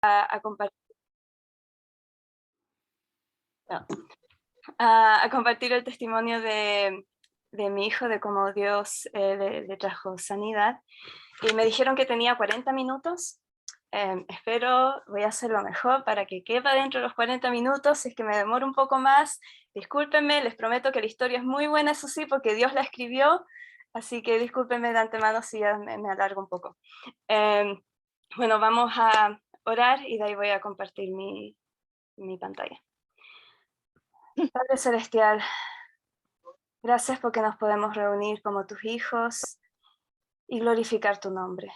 a compartir, no, a compartir el testimonio de mi hijo, de cómo Dios le trajo sanidad. Y me dijeron que tenía 40 minutos. Espero, voy a hacer lo mejor para que quepa dentro de los 40 minutos. Si es que me demoro un poco más, discúlpenme, les prometo que la historia es muy buena, eso sí, porque Dios la escribió, así que discúlpenme de antemano si ya me alargo un poco. Bueno, vamos a orar y de ahí voy a compartir mi pantalla. Padre Celestial, gracias porque nos podemos reunir como tus hijos y glorificar tu nombre.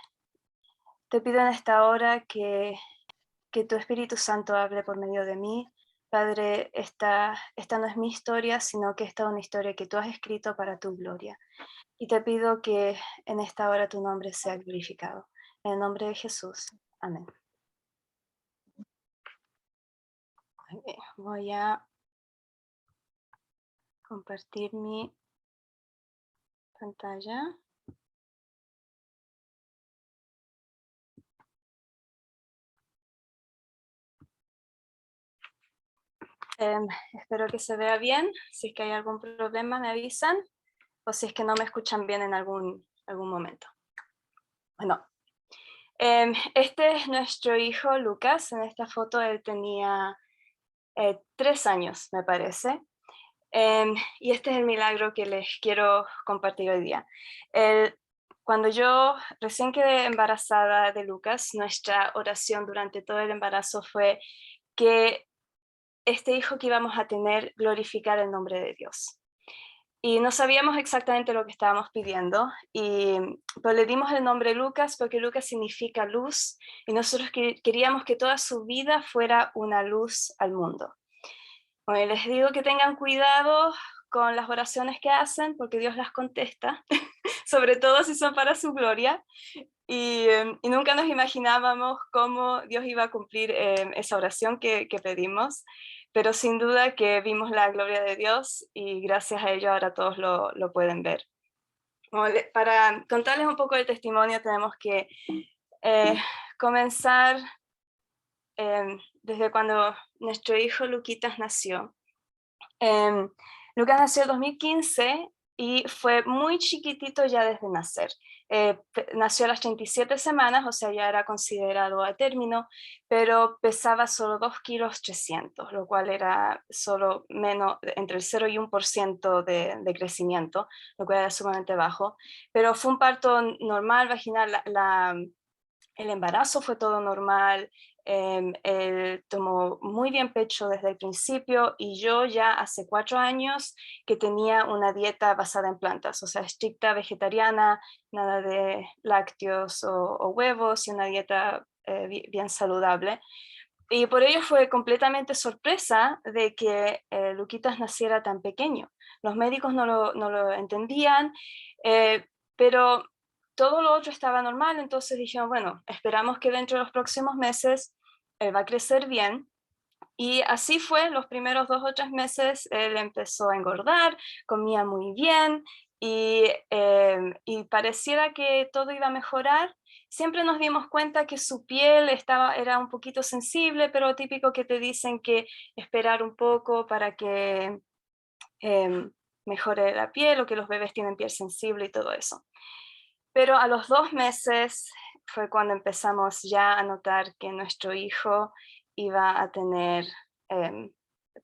Te pido en esta hora que tu Espíritu Santo hable por medio de mí. Padre, esta no es mi historia, sino que esta es una historia que tú has escrito para tu gloria. Y te pido que en esta hora tu nombre sea glorificado. En el nombre de Jesús. Amén. Voy a compartir mi pantalla. Espero que se vea bien. Si es que hay algún problema, me avisan. O si es que no me escuchan bien en algún momento. Bueno, este es nuestro hijo Lucas. En esta foto él tenía 3 años, me parece. Y este es el milagro que les quiero compartir hoy día. Cuando yo recién quedé embarazada de Lucas, nuestra oración durante todo el embarazo fue que este hijo que íbamos a tener glorificara el nombre de Dios. Y no sabíamos exactamente lo que estábamos pidiendo, pero le dimos el nombre Lucas porque Lucas significa luz, y nosotros queríamos que toda su vida fuera una luz al mundo. Bueno, les digo que tengan cuidado con las oraciones que hacen, porque Dios las contesta, sobre todo si son para su gloria, y nunca nos imaginábamos cómo Dios iba a cumplir esa oración que pedimos, pero sin duda que vimos la gloria de Dios y gracias a ello ahora todos lo pueden ver. Bueno, para contarles un poco el testimonio tenemos que comenzar desde cuando nuestro hijo Luquitas nació. Lucas nació en 2015 y fue muy chiquitito ya desde nacer. Nació a las 37 semanas, o sea, ya era considerado a término, pero pesaba solo 2 kilos 300, lo cual era solo menos, entre el 0 y 1% de crecimiento, lo cual era sumamente bajo. Pero fue un parto normal, vaginal, el embarazo fue todo normal, él tomó muy bien pecho desde el principio y yo ya hace 4 años que tenía una dieta basada en plantas, o sea, estricta vegetariana, nada de lácteos o huevos y una dieta bien saludable. Y por ello fue completamente sorpresa de que Luquitas naciera tan pequeño. Los médicos no lo entendían, pero todo lo otro estaba normal, entonces dijeron, bueno, esperamos que dentro de los próximos meses él va a crecer bien. Y así fue, los primeros 2 o 3 meses él empezó a engordar, comía muy bien y pareciera que todo iba a mejorar. Siempre nos dimos cuenta que su piel era un poquito sensible, pero típico que te dicen que esperar un poco para que mejore la piel o que los bebés tienen piel sensible y todo eso. Pero a los 2 meses fue cuando empezamos ya a notar que nuestro hijo iba a tener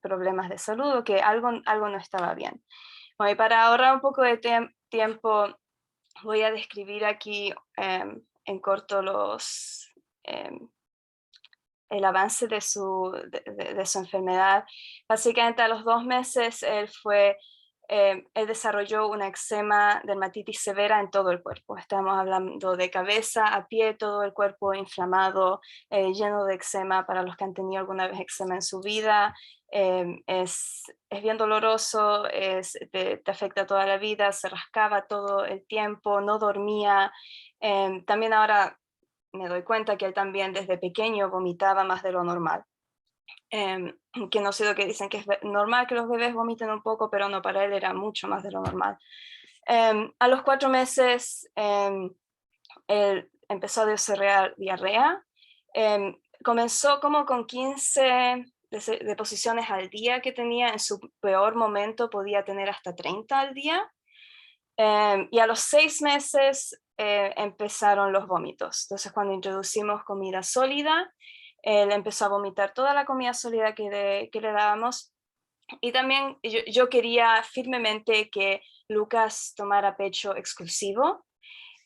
problemas de salud o que algo no estaba bien. Bueno, y para ahorrar un poco de tiempo, voy a describir aquí en corto el avance de su enfermedad. Básicamente a los 2 meses él desarrolló una eczema, dermatitis severa en todo el cuerpo. Estamos hablando de cabeza a pie, todo el cuerpo inflamado, lleno de eczema. Para los que han tenido alguna vez eczema en su vida, es bien doloroso, te afecta toda la vida, se rascaba todo el tiempo, no dormía. También ahora me doy cuenta que él también desde pequeño vomitaba más de lo normal. Que no sé lo que dicen, que es normal que los bebés vomiten un poco, pero no, para él era mucho más de lo normal. A los 4 meses él empezó a desarrollar diarrea. comenzó como con 15 deposiciones al día que tenía. En su peor momento podía tener hasta 30 al día. Y a los 6 meses empezaron los vómitos. Entonces, cuando introducimos comida sólida, él empezó a vomitar toda la comida sólida que le dábamos. Y también yo quería firmemente que Lucas tomara pecho exclusivo,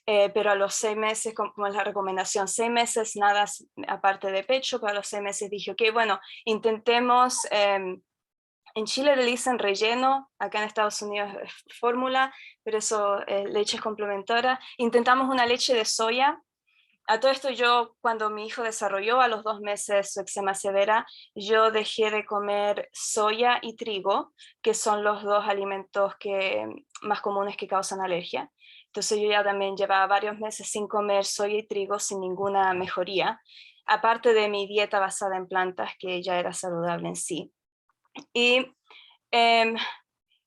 pero a los 6 meses, como es la recomendación, 6 meses nada aparte de pecho, pero a los 6 meses dije, ok, bueno, intentemos, en Chile le dicen relleno, acá en Estados Unidos es fórmula, pero eso leche es complementaria. Intentamos una leche de soya. A todo esto yo, cuando mi hijo desarrolló a los 2 meses su eczema severa, yo dejé de comer soya y trigo, que son los dos alimentos más comunes que causan alergia. Entonces yo ya también llevaba varios meses sin comer soya y trigo sin ninguna mejoría, aparte de mi dieta basada en plantas, que ya era saludable en sí. Y em,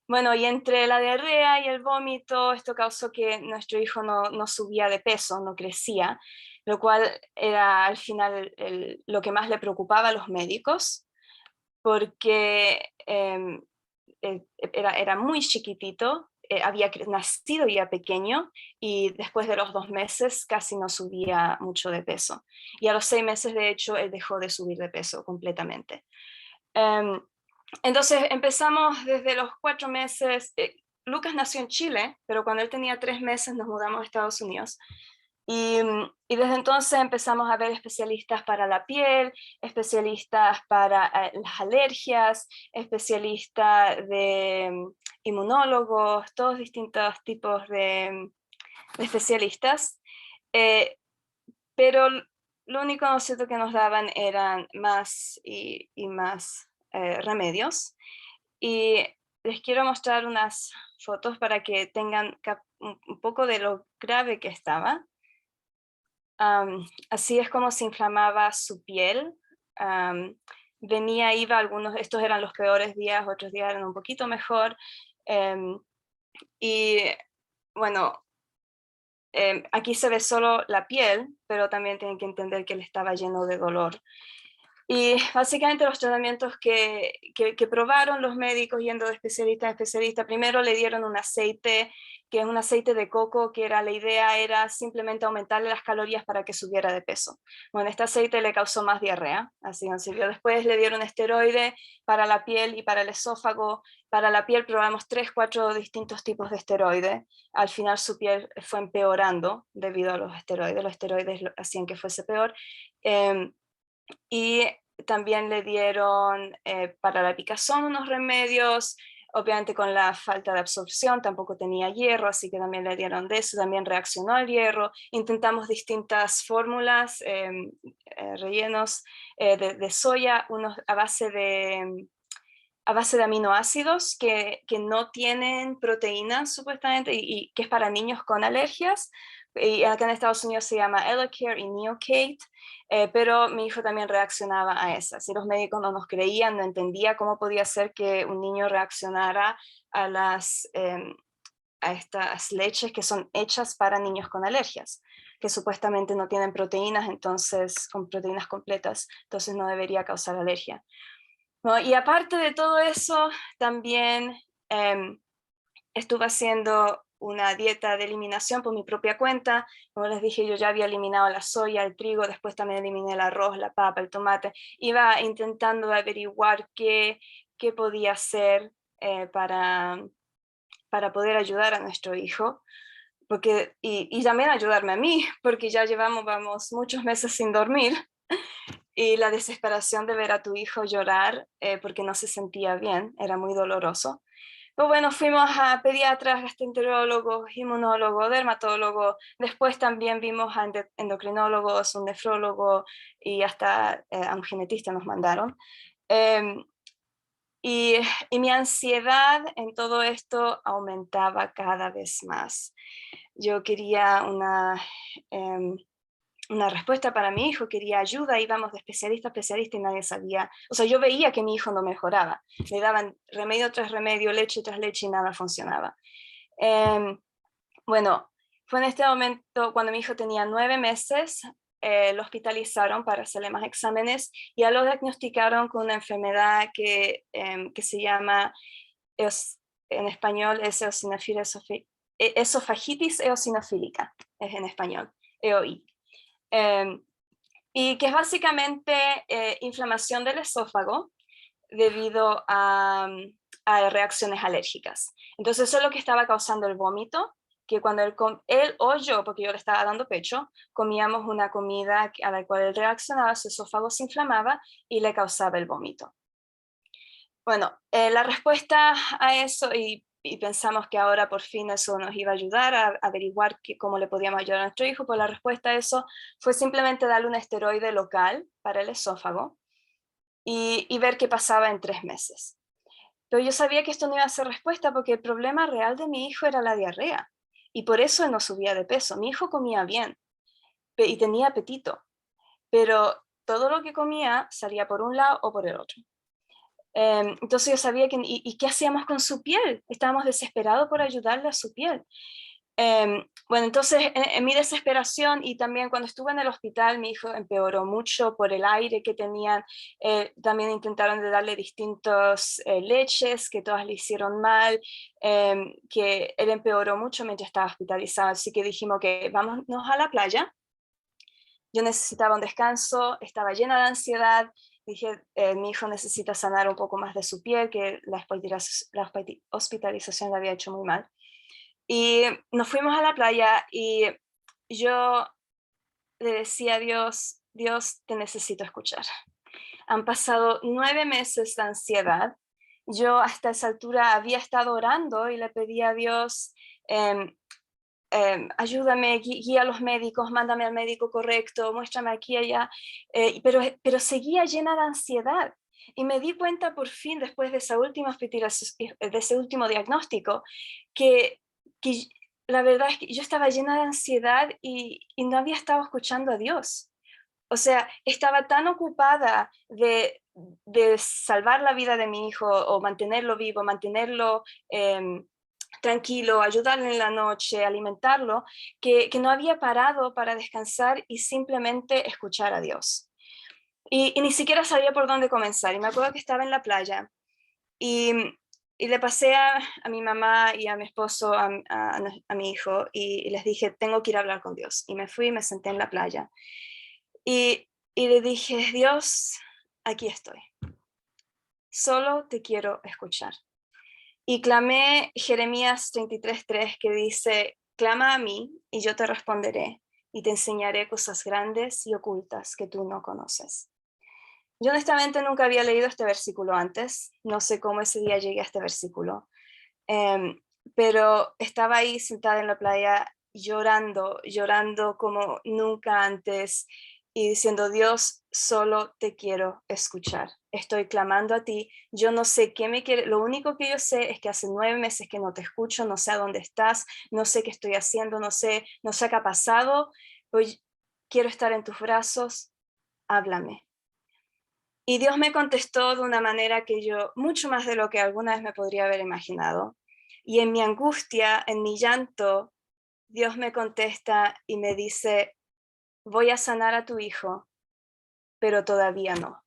bueno, y entre la diarrea y el vómito, esto causó que nuestro hijo no subía de peso, no crecía, lo cual era al final lo que más le preocupaba a los médicos, porque era muy chiquitito, había nacido ya pequeño y después de los 2 meses casi no subía mucho de peso. Y a los 6 meses, de hecho, él dejó de subir de peso completamente. Em, entonces empezamos desde los 4 meses. Lucas nació en Chile, pero cuando él tenía 3 meses nos mudamos a Estados Unidos. Y desde entonces empezamos a ver especialistas para la piel, especialistas para las alergias, especialistas de inmunólogos, todos distintos tipos de especialistas. Eh, pero lo único, ¿no es cierto?, que nos daban eran más y más remedios. Y les quiero mostrar unas fotos para que tengan un poco de lo grave que estaba. Así es como se inflamaba su piel. Iba algunos, estos eran los peores días, otros días eran un poquito mejor. Y bueno, aquí se ve solo la piel, pero también tienen que entender que él estaba lleno de dolor. Y básicamente los tratamientos que probaron los médicos yendo de especialista a especialista, primero le dieron un aceite, que es un aceite de coco, la idea era simplemente aumentarle las calorías para que subiera de peso. Bueno, este aceite le causó más diarrea, así no sirvió. Después le dieron esteroide para la piel y para el esófago. Para la piel probamos 3, 4 distintos tipos de esteroide. Al final su piel fue empeorando debido a los esteroides. Los esteroides hacían que fuese peor. Y también le dieron para la picazón unos remedios, obviamente con la falta de absorción tampoco tenía hierro, así que también le dieron de eso, también reaccionó al hierro. Intentamos distintas fórmulas, rellenos de soya, unos a base de aminoácidos que no tienen proteínas supuestamente y que es para niños con alergias. Y acá en Estados Unidos se llama Elocare y Neocate, pero mi hijo también reaccionaba a esas. Y los médicos no nos creían, no entendía cómo podía ser que un niño reaccionara a estas leches que son hechas para niños con alergias, que supuestamente no tienen proteínas, entonces, con proteínas completas, entonces no debería causar alergia. No, y aparte de todo eso, también estuve haciendo una dieta de eliminación por mi propia cuenta. Como les dije, yo ya había eliminado la soya, el trigo, después también eliminé el arroz, la papa, el tomate. Iba intentando averiguar qué podía hacer para poder ayudar a nuestro hijo. Y también ayudarme a mí, porque ya vamos muchos meses sin dormir. Y la desesperación de ver a tu hijo llorar porque no se sentía bien, era muy doloroso. Pero bueno, fuimos a pediatras, gastroenterólogos, inmunólogos, dermatólogos, después también vimos a endocrinólogos, un nefrólogo y hasta a un genetista nos mandaron. Eh, y, y mi ansiedad en todo esto aumentaba cada vez más. Yo quería una respuesta para mi hijo, quería ayuda, íbamos de especialista a especialista y nadie sabía. O sea, yo veía que mi hijo no mejoraba. Le daban remedio tras remedio, leche tras leche y nada funcionaba. Bueno, fue en este momento, cuando mi hijo tenía 9 meses, lo hospitalizaron para hacerle más exámenes y ya lo diagnosticaron con una enfermedad que se llama, en español es esofagitis eosinofílica, es en español, EOI. Y que es básicamente inflamación del esófago debido a reacciones alérgicas. Entonces eso es lo que estaba causando el vómito, que cuando él o yo, porque yo le estaba dando pecho, comíamos una comida a la cual él reaccionaba, su esófago se inflamaba y le causaba el vómito. Bueno, la respuesta a eso, y pensamos que ahora por fin eso nos iba a ayudar a averiguar cómo le podíamos ayudar a nuestro hijo, pues la respuesta a eso fue simplemente darle un esteroide local para el esófago y ver qué pasaba en 3 meses. Pero yo sabía que esto no iba a ser respuesta porque el problema real de mi hijo era la diarrea y por eso no subía de peso. Mi hijo comía bien y tenía apetito, pero todo lo que comía salía por un lado o por el otro. Entonces yo sabía que, ¿y qué hacíamos con su piel? Estábamos desesperados por ayudarle a su piel. Bueno, entonces en mi desesperación y también cuando estuve en el hospital, mi hijo empeoró mucho por el aire que tenían. También intentaron de darle distintas leches que todas le hicieron mal, que él empeoró mucho mientras estaba hospitalizado. Así que dijimos que vámonos a la playa. Yo necesitaba un descanso, estaba llena de ansiedad. Dije, mi hijo necesita sanar un poco más de su piel, que la hospitalización le había hecho muy mal. Y nos fuimos a la playa y yo le decía a Dios, Dios, te necesito escuchar. Han pasado 9 meses de ansiedad. Yo hasta esa altura había estado orando y le pedí a Dios, ayúdame, guía a los médicos, mándame al médico correcto, muéstrame aquí y allá, pero seguía llena de ansiedad. Y me di cuenta por fin, después de de ese último diagnóstico, que la verdad es que yo estaba llena de ansiedad y no había estado escuchando a Dios. O sea, estaba tan ocupada de salvar la vida de mi hijo o mantenerlo vivo, mantenerlo tranquilo, ayudarle en la noche, alimentarlo, que no había parado para descansar y simplemente escuchar a Dios. Y ni siquiera sabía por dónde comenzar. Y me acuerdo que estaba en la playa y, y le pasé a mi mamá y a mi esposo, a mi hijo, y les dije, tengo que ir a hablar con Dios. Y me fui y me senté en la playa. Y le dije, Dios, aquí estoy. Solo te quiero escuchar. Y clamé Jeremías 33:3 que dice, clama a mí y yo te responderé y te enseñaré cosas grandes y ocultas que tú no conoces. Yo honestamente nunca había leído este versículo antes, no sé cómo ese día llegué a este versículo, pero estaba ahí sentada en la playa llorando, llorando como nunca antes y diciendo, Dios, solo te quiero escuchar. Estoy clamando a ti. Yo no sé qué me quiere. Lo único que yo sé es que hace 9 meses que no te escucho, no sé a dónde estás, no sé qué estoy haciendo, no sé qué ha pasado. Pues quiero estar en tus brazos. Háblame. Y Dios me contestó de una manera que yo, mucho más de lo que alguna vez me podría haber imaginado. Y en mi angustia, en mi llanto, Dios me contesta y me dice, voy a sanar a tu hijo, pero todavía no.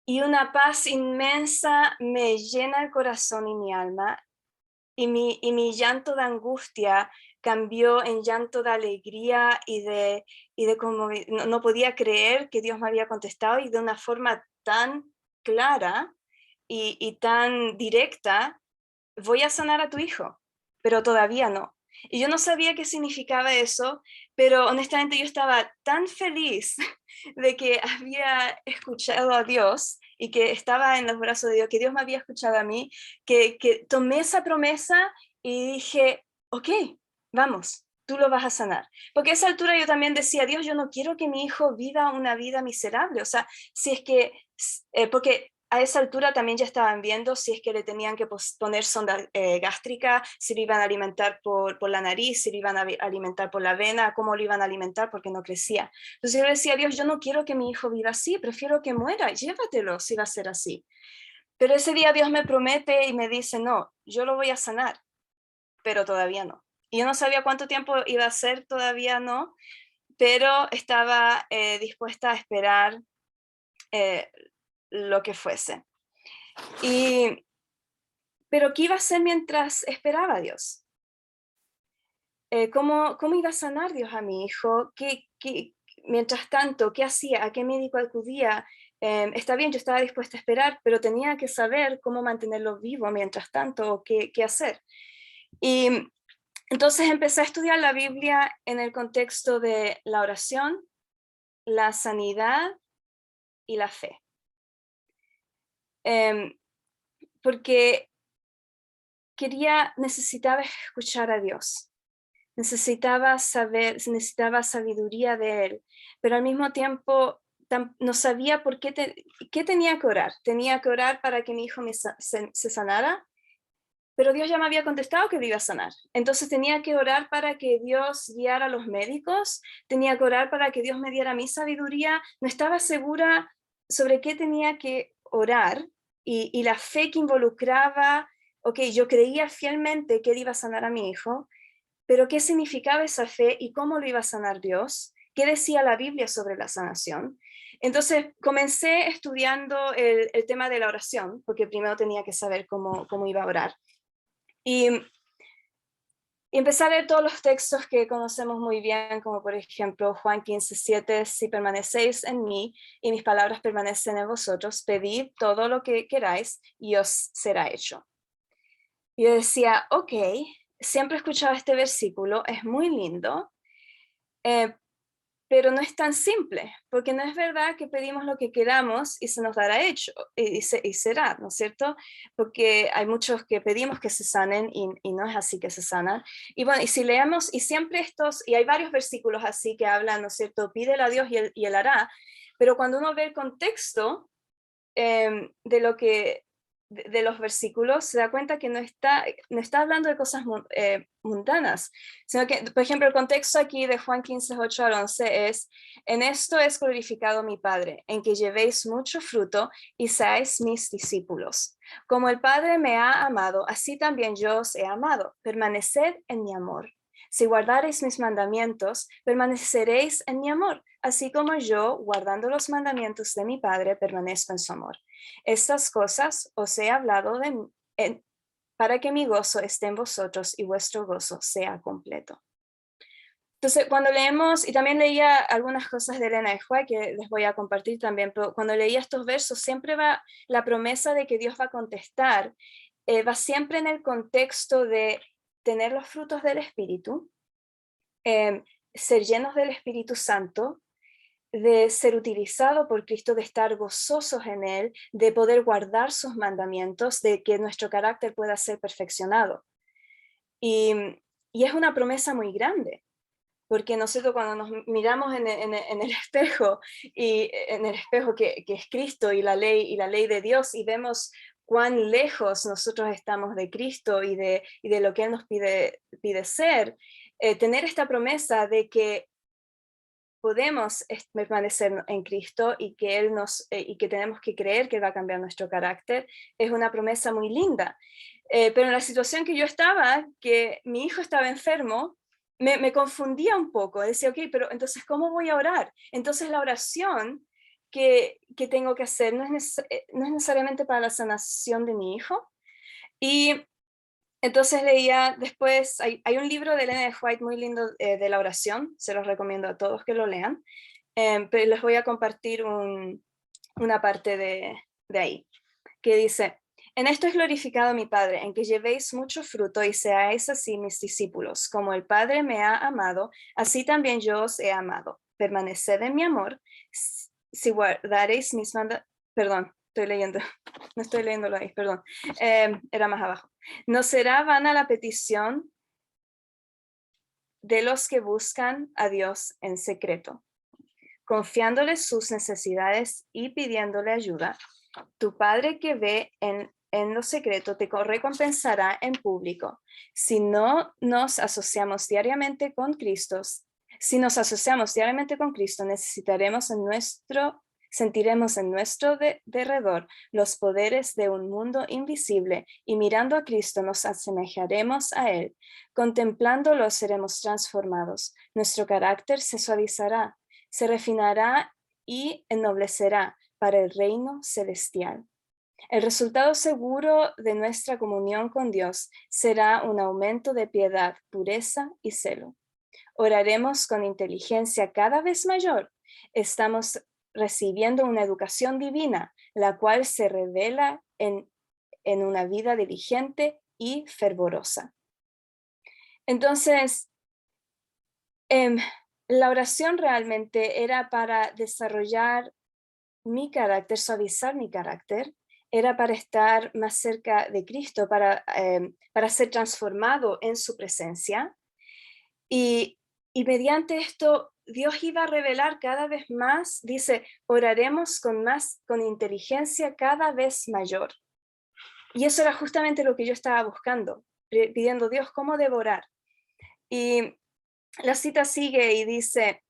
Y una paz inmensa me llena el corazón y mi alma, y mi llanto de angustia cambió en llanto de alegría y de como no podía creer que Dios me había contestado y de una forma tan clara y tan directa, voy a sanar a tu hijo, pero todavía no. Y yo no sabía qué significaba eso, pero honestamente yo estaba tan feliz de que había escuchado a Dios y que estaba en los brazos de Dios, que Dios me había escuchado a mí, que tomé esa promesa y dije, ok, vamos, tú lo vas a sanar. Porque a esa altura yo también decía, Dios, yo no quiero que mi hijo viva una vida miserable. O sea, si es que, porque a esa altura también ya estaban viendo si es que le tenían que poner sonda gástrica, si lo iban a alimentar por la nariz, si lo iban a alimentar por la vena, cómo lo iban a alimentar porque no crecía. Entonces yo decía, Dios, yo no quiero que mi hijo viva así, prefiero que muera, llévatelo si va a ser así. Pero ese día Dios me promete y me dice, no, yo lo voy a sanar, pero todavía no. Y yo no sabía cuánto tiempo iba a ser, todavía no, pero estaba dispuesta a esperar lo que fuese. Pero ¿qué iba a hacer mientras esperaba a Dios? ¿Cómo iba a sanar Dios a mi hijo? Mientras tanto, ¿qué hacía? ¿A qué médico acudía? Está bien, yo estaba dispuesta a esperar, pero tenía que saber cómo mantenerlo vivo mientras tanto, o qué hacer. Y entonces empecé a estudiar la Biblia en el contexto de la oración, la sanidad y la fe. Porque necesitaba escuchar a Dios. Necesitaba necesitaba sabiduría de Él, pero al mismo tiempo no sabía qué tenía que orar. Tenía que orar para que mi hijo se sanara, pero Dios ya me había contestado que lo iba a sanar. Entonces tenía que orar para que Dios guiara a los médicos, tenía que orar para que Dios me diera mi sabiduría. No estaba segura sobre qué tenía que orar y la fe que involucraba. Ok, yo creía fielmente que Él iba a sanar a mi hijo, pero ¿qué significaba esa fe y cómo lo iba a sanar Dios? ¿Qué decía la Biblia sobre la sanación? Entonces comencé estudiando el tema de la oración, porque primero tenía que saber cómo iba a orar. Y empecé a leer todos los textos que conocemos muy bien, como por ejemplo Juan 15:7, si permanecéis en mí y mis palabras permanecen en vosotros, pedid todo lo que queráis y os será hecho. Y yo decía, ok, siempre he escuchado este versículo, es muy lindo, pero no es tan simple, porque no es verdad que pedimos lo que queramos y se nos dará hecho, y será, ¿no es cierto? Porque hay muchos que pedimos que se sanen y no es así que se sanan. Y bueno, y si leemos, y siempre y hay varios versículos así que hablan, ¿no es cierto? Pídele a Dios y él hará, pero cuando uno ve el contexto de lo que de los versículos, se da cuenta que no está hablando de cosas mundanas, sino que, por ejemplo, el contexto aquí de Juan 15:8-11 es: en esto es glorificado mi Padre, en que llevéis mucho fruto y seáis mis discípulos. Como el Padre me ha amado, así también yo os he amado. Permaneced en mi amor. Si guardareis mis mandamientos, permaneceréis en mi amor, así como yo, guardando los mandamientos de mi Padre, permanezco en su amor. Estas cosas os he hablado para que mi gozo esté en vosotros y vuestro gozo sea completo. Entonces, cuando leemos, y también leía algunas cosas de Elena de White que les voy a compartir también, pero cuando leía estos versos, siempre va la promesa de que Dios va a contestar, va siempre en el contexto de tener los frutos del Espíritu, ser llenos del Espíritu Santo, de ser utilizado por Cristo, de estar gozosos en Él, de poder guardar sus mandamientos, de que nuestro carácter pueda ser perfeccionado. Y es una promesa muy grande, porque nosotros cuando nos miramos en el espejo, y en el espejo que es Cristo y la ley de Dios, y vemos cuán lejos nosotros estamos de Cristo y de lo que Él nos pide ser, tener esta promesa de que podemos permanecer en Cristo y que y que tenemos que creer que Él va a cambiar nuestro carácter, es una promesa muy linda. Pero en la situación que yo estaba, que mi hijo estaba enfermo, me confundía un poco. Decía, ok, pero entonces, ¿cómo voy a orar? Entonces la oración que tengo que hacer no es necesariamente para la sanación de mi hijo. Y entonces leía después, hay un libro de Elena de White muy lindo de la oración, se los recomiendo a todos que lo lean, pero les voy a compartir una parte de ahí, que dice: en esto es glorificado mi Padre, en que llevéis mucho fruto y seáis así mis discípulos. Como el Padre me ha amado, así también yo os he amado. Permaneced en mi amor. Si guardaréis mis mandamientos, perdón, estoy leyendo, no estoy leyéndolo ahí, perdón, era más abajo. No será vana la petición de los que buscan a Dios en secreto, confiándole sus necesidades y pidiéndole ayuda. Tu Padre que ve en lo secreto te recompensará en público. Si nos asociamos diariamente con Cristo, necesitaremos en nuestro Sentiremos en nuestro derredor los poderes de un mundo invisible y mirando a Cristo nos asemejaremos a Él. Contemplándolo seremos transformados. Nuestro carácter se suavizará, se refinará y ennoblecerá para el reino celestial. El resultado seguro de nuestra comunión con Dios será un aumento de piedad, pureza y celo. Oraremos con inteligencia cada vez mayor. Estamos recibiendo una educación divina, la cual se revela en una vida diligente y fervorosa. Entonces, la oración realmente era para desarrollar mi carácter, suavizar mi carácter, era para estar más cerca de Cristo, para ser transformado en su presencia. Y mediante esto, Dios iba a revelar cada vez más, dice, oraremos con inteligencia cada vez mayor. Y eso era justamente lo que yo estaba buscando, pidiendo, Dios, ¿cómo devorar? Y la cita sigue y dice,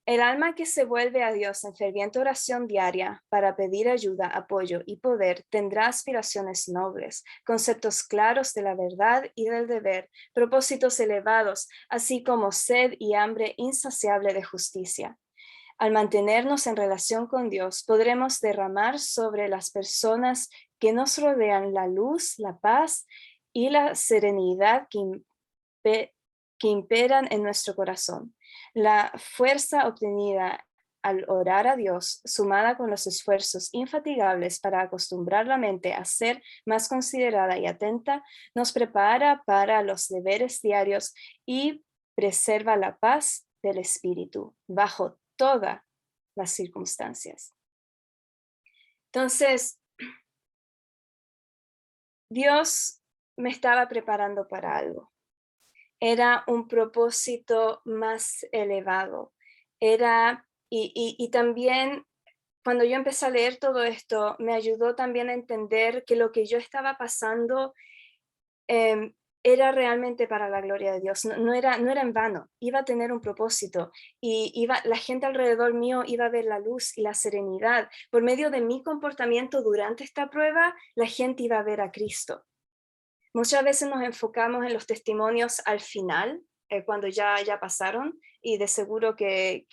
el alma que se vuelve a Dios en ferviente oración diaria para pedir ayuda, apoyo y poder tendrá aspiraciones nobles, conceptos claros de la verdad y del deber, propósitos elevados, así como sed y hambre insaciable de justicia. Al mantenernos en relación con Dios, podremos derramar sobre las personas que nos rodean la luz, la paz y la serenidad que imperan en nuestro corazón. La fuerza obtenida al orar a Dios, sumada con los esfuerzos infatigables para acostumbrar la mente a ser más considerada y atenta, nos prepara para los deberes diarios y preserva la paz del espíritu bajo todas las circunstancias. Entonces, Dios me estaba preparando para algo. Era un propósito más elevado. Y también cuando yo empecé a leer todo esto, me ayudó también a entender que lo que yo estaba pasando era realmente para la gloria de Dios, no era en vano, iba a tener un propósito y la gente alrededor mío iba a ver la luz y la serenidad. Por medio de mi comportamiento durante esta prueba, la gente iba a ver a Cristo. Muchas veces nos enfocamos en los testimonios al final, cuando ya pasaron, y de seguro que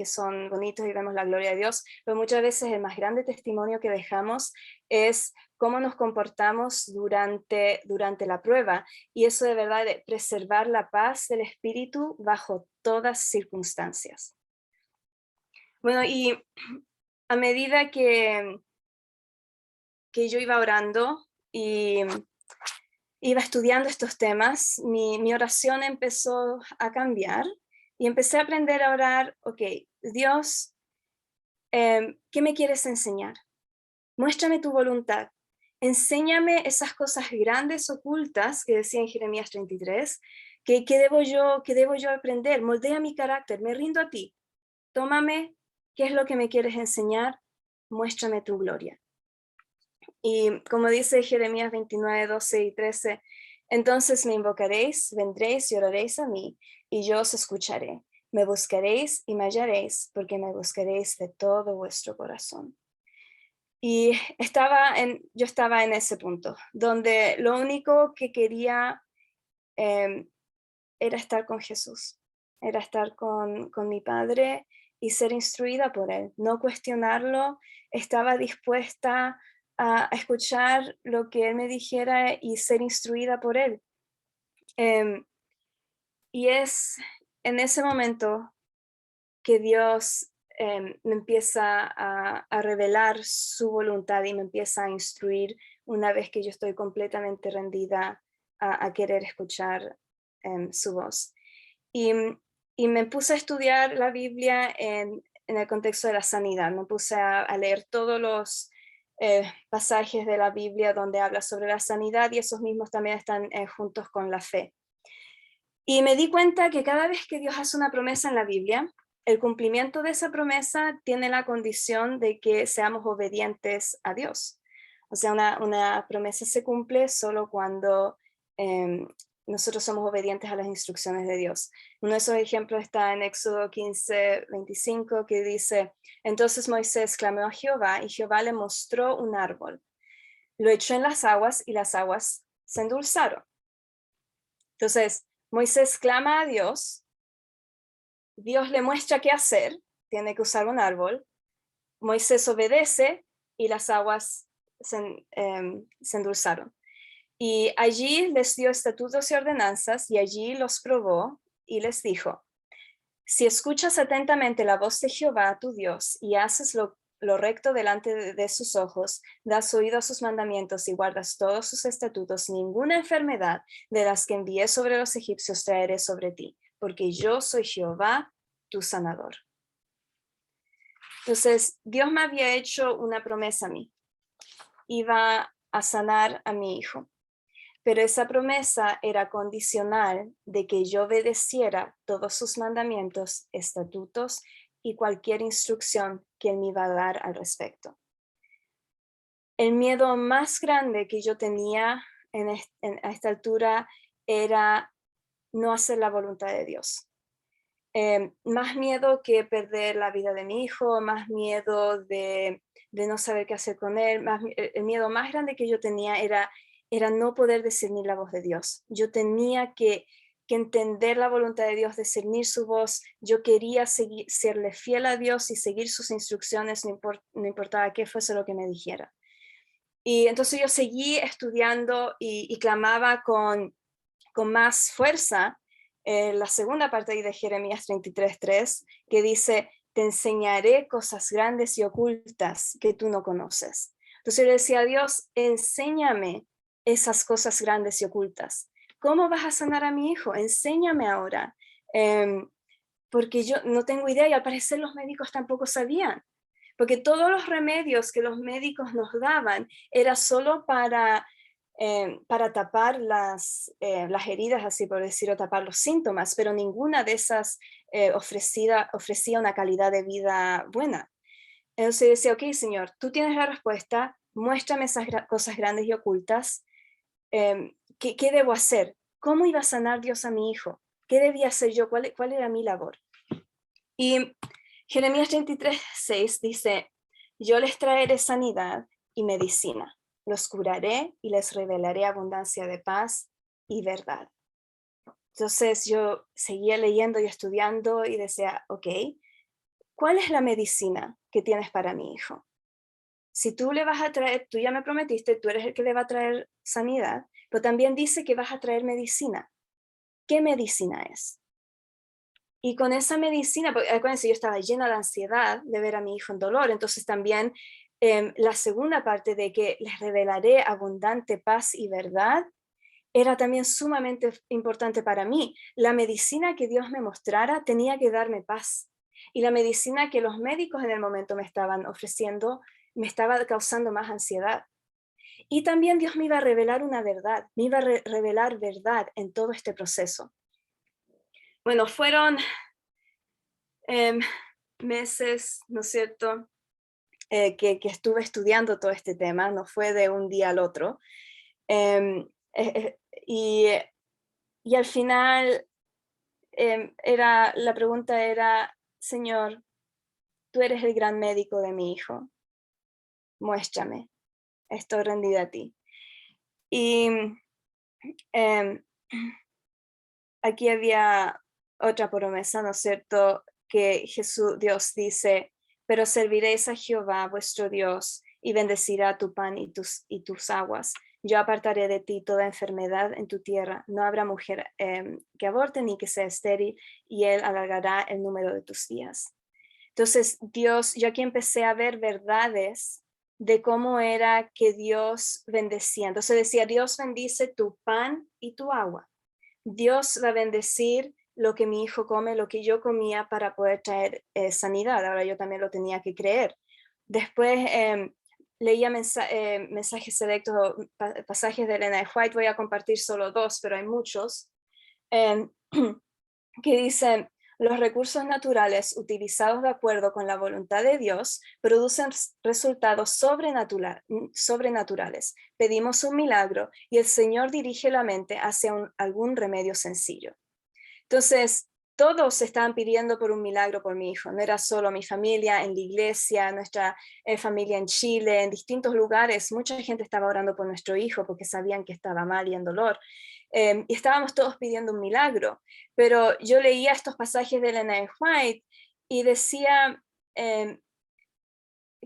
son bonitos y vemos la gloria de Dios, pero muchas veces el más grande testimonio que dejamos es cómo nos comportamos durante la prueba, y eso de verdad de preservar la paz del espíritu bajo todas circunstancias. Bueno, y a medida que yo iba orando y iba estudiando estos temas, mi oración empezó a cambiar y empecé a aprender a orar, ok, Dios, ¿qué me quieres enseñar? Muéstrame tu voluntad. Enséñame esas cosas grandes, ocultas, que decía en Jeremías 33, que debo yo aprender. Moldea mi carácter, me rindo a ti. Tómame, ¿qué es lo que me quieres enseñar? Muéstrame tu gloria. Y como dice Jeremías 29, 12 y 13, entonces me invocaréis, vendréis y oraréis a mí, y yo os escucharé. Me buscaréis y me hallaréis, porque me buscaréis de todo vuestro corazón. Y yo estaba en ese punto, donde lo único que quería era estar con Jesús, era estar con mi Padre y ser instruida por Él, no cuestionarlo. Estaba dispuesta a escuchar lo que Él me dijera y ser instruida por Él. Y es en ese momento que Dios me empieza a revelar su voluntad y me empieza a instruir una vez que yo estoy completamente rendida a querer escuchar su voz. Y me puse a estudiar la Biblia en el contexto de la sanidad. Me puse a leer todos los pasajes de la Biblia donde habla sobre la sanidad, y esos mismos también están juntos con la fe. Y me di cuenta que cada vez que Dios hace una promesa en la Biblia, el cumplimiento de esa promesa tiene la condición de que seamos obedientes a Dios. O sea, una promesa se cumple solo cuando nosotros somos obedientes a las instrucciones de Dios. Uno de esos ejemplos está en Éxodo 15:25, que dice, entonces Moisés clamó a Jehová y Jehová le mostró un árbol. Lo echó en las aguas y las aguas se endulzaron. Entonces, Moisés clama a Dios, Dios le muestra qué hacer, tiene que usar un árbol, Moisés obedece y las aguas se endulzaron. Y allí les dio estatutos y ordenanzas, y allí los probó, y les dijo, si escuchas atentamente la voz de Jehová, tu Dios, y haces lo recto delante de sus ojos, das oído a sus mandamientos y guardas todos sus estatutos, ninguna enfermedad de las que envié sobre los egipcios traeré sobre ti, porque yo soy Jehová, tu sanador. Entonces, Dios me había hecho una promesa a mí. Iba a sanar a mi hijo. Pero esa promesa era condicional de que yo obedeciera todos sus mandamientos, estatutos y cualquier instrucción que él me iba a dar al respecto. El miedo más grande que yo tenía a esta altura era no hacer la voluntad de Dios. Más miedo que perder la vida de mi hijo, más miedo de no saber qué hacer con él, el miedo más grande que yo tenía era no poder discernir la voz de Dios. Yo tenía que entender la voluntad de Dios, discernir su voz. Yo quería serle fiel a Dios y seguir sus instrucciones, no importaba qué fuese lo que me dijera. Y entonces yo seguí estudiando y clamaba con más fuerza la segunda parte de Jeremías 33:3, que dice, te enseñaré cosas grandes y ocultas que tú no conoces. Entonces yo le decía a Dios, enséñame esas cosas grandes y ocultas. ¿Cómo vas a sanar a mi hijo? Enséñame ahora. Porque yo no tengo idea y al parecer los médicos tampoco sabían. Porque todos los remedios que los médicos nos daban era solo para tapar las heridas, así por decirlo, tapar los síntomas, pero ninguna de esas ofrecía una calidad de vida buena. Entonces decía, ok, Señor, tú tienes la respuesta, muéstrame esas cosas grandes y ocultas, ¿qué debo hacer? ¿Cómo iba a sanar Dios a mi hijo? ¿Qué debía hacer yo? ¿Cuál era mi labor? Y Jeremías 33:6 dice, yo les traeré sanidad y medicina, los curaré y les revelaré abundancia de paz y verdad. Entonces yo seguía leyendo y estudiando y decía, ok, ¿cuál es la medicina que tienes para mi hijo? Si tú le vas a traer, tú ya me prometiste, tú eres el que le va a traer sanidad, pero también dice que vas a traer medicina. ¿Qué medicina es? Y con esa medicina, porque acuérdense, yo estaba llena de ansiedad de ver a mi hijo en dolor, entonces también la segunda parte de que les revelaré abundante paz y verdad, era también sumamente importante para mí. La medicina que Dios me mostrara tenía que darme paz. Y la medicina que los médicos en el momento me estaban ofreciendo me estaba causando más ansiedad. Y también Dios me iba a revelar una verdad, me iba a revelar verdad en todo este proceso. Bueno, fueron meses, ¿no es cierto?, que estuve estudiando todo este tema, no fue de un día al otro. Y al final la pregunta era, Señor, tú eres el gran médico de mi hijo, muéstrame, estoy rendida a ti. Y aquí había otra promesa, ¿no es cierto?, que Dios dice, pero serviréis a Jehová vuestro Dios y bendecirá tu pan y tus aguas. Yo apartaré de ti toda enfermedad en tu tierra. No habrá mujer que aborte ni que sea estéril, y él alargará el número de tus días. Entonces, yo aquí empecé a ver verdades de cómo era que Dios bendecía. Entonces decía, Dios bendice tu pan y tu agua. Dios va a bendecir lo que mi hijo come, lo que yo comía para poder traer sanidad. Ahora yo también lo tenía que creer. Después leía mensajes selectos, pasajes de Elena de White. Voy a compartir solo 2, pero hay muchos, que dicen, Los recursos naturales utilizados de acuerdo con la voluntad de Dios producen resultados sobrenaturales. Pedimos un milagro y el Señor dirige la mente hacia algún remedio sencillo. Entonces, todos estaban pidiendo por un milagro por mi hijo. No era solo mi familia, en la iglesia, nuestra familia en Chile, en distintos lugares. Mucha gente estaba orando por nuestro hijo porque sabían que estaba mal y en dolor. Y estábamos todos pidiendo un milagro. Pero yo leía estos pasajes de Ellen G. White y decía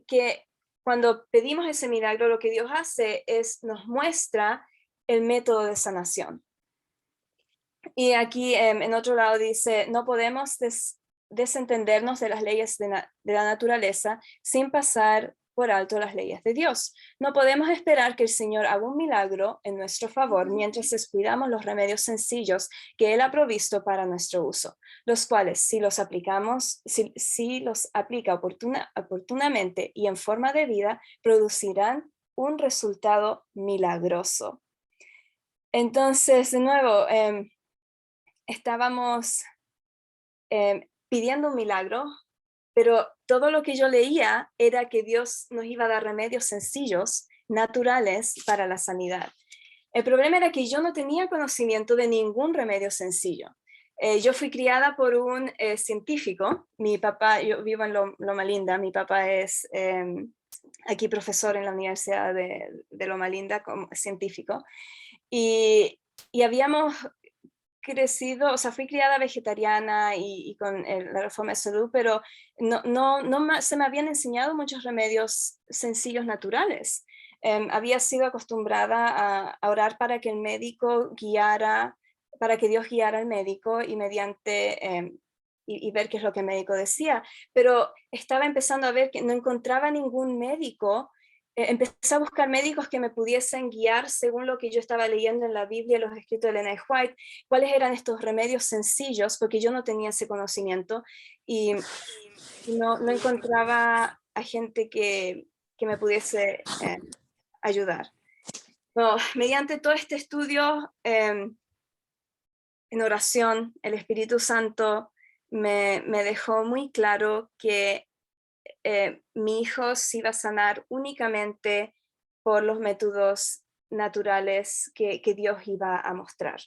que cuando pedimos ese milagro, lo que Dios hace es nos muestra el método de sanación. Y aquí en otro lado dice, no podemos desentendernos de las leyes de la naturaleza sin pasar por alto las leyes de Dios. No podemos esperar que el Señor haga un milagro en nuestro favor mientras descuidamos los remedios sencillos que Él ha provisto para nuestro uso, los cuales si los aplicamos, si los aplica oportunamente y en forma de vida, producirán un resultado milagroso. Entonces, de nuevo, estábamos pidiendo un milagro, pero todo lo que yo leía era que Dios nos iba a dar remedios sencillos, naturales para la sanidad. El problema era que yo no tenía conocimiento de ningún remedio sencillo. Yo fui criada por un científico. Mi papá, yo vivo en Loma Linda, mi papá es aquí profesor en la Universidad de Loma Linda como científico. Y habíamos crecido, o sea, fui criada vegetariana y con la reforma de salud, pero no se me habían enseñado muchos remedios sencillos naturales. Había sido acostumbrada a orar para que el médico guiara, para que Dios guiara al médico y mediante y ver qué es lo que el médico decía, pero estaba empezando a ver que no encontraba ningún médico. Empecé a buscar médicos que me pudiesen guiar según lo que yo estaba leyendo en la Biblia, los escritos de Ellen G. White, cuáles eran estos remedios sencillos, porque yo no tenía ese conocimiento y no encontraba a gente que me pudiese ayudar. No, mediante todo este estudio en oración, el Espíritu Santo me dejó muy claro que mi hijo se iba a sanar únicamente por los métodos naturales que Dios iba a mostrar.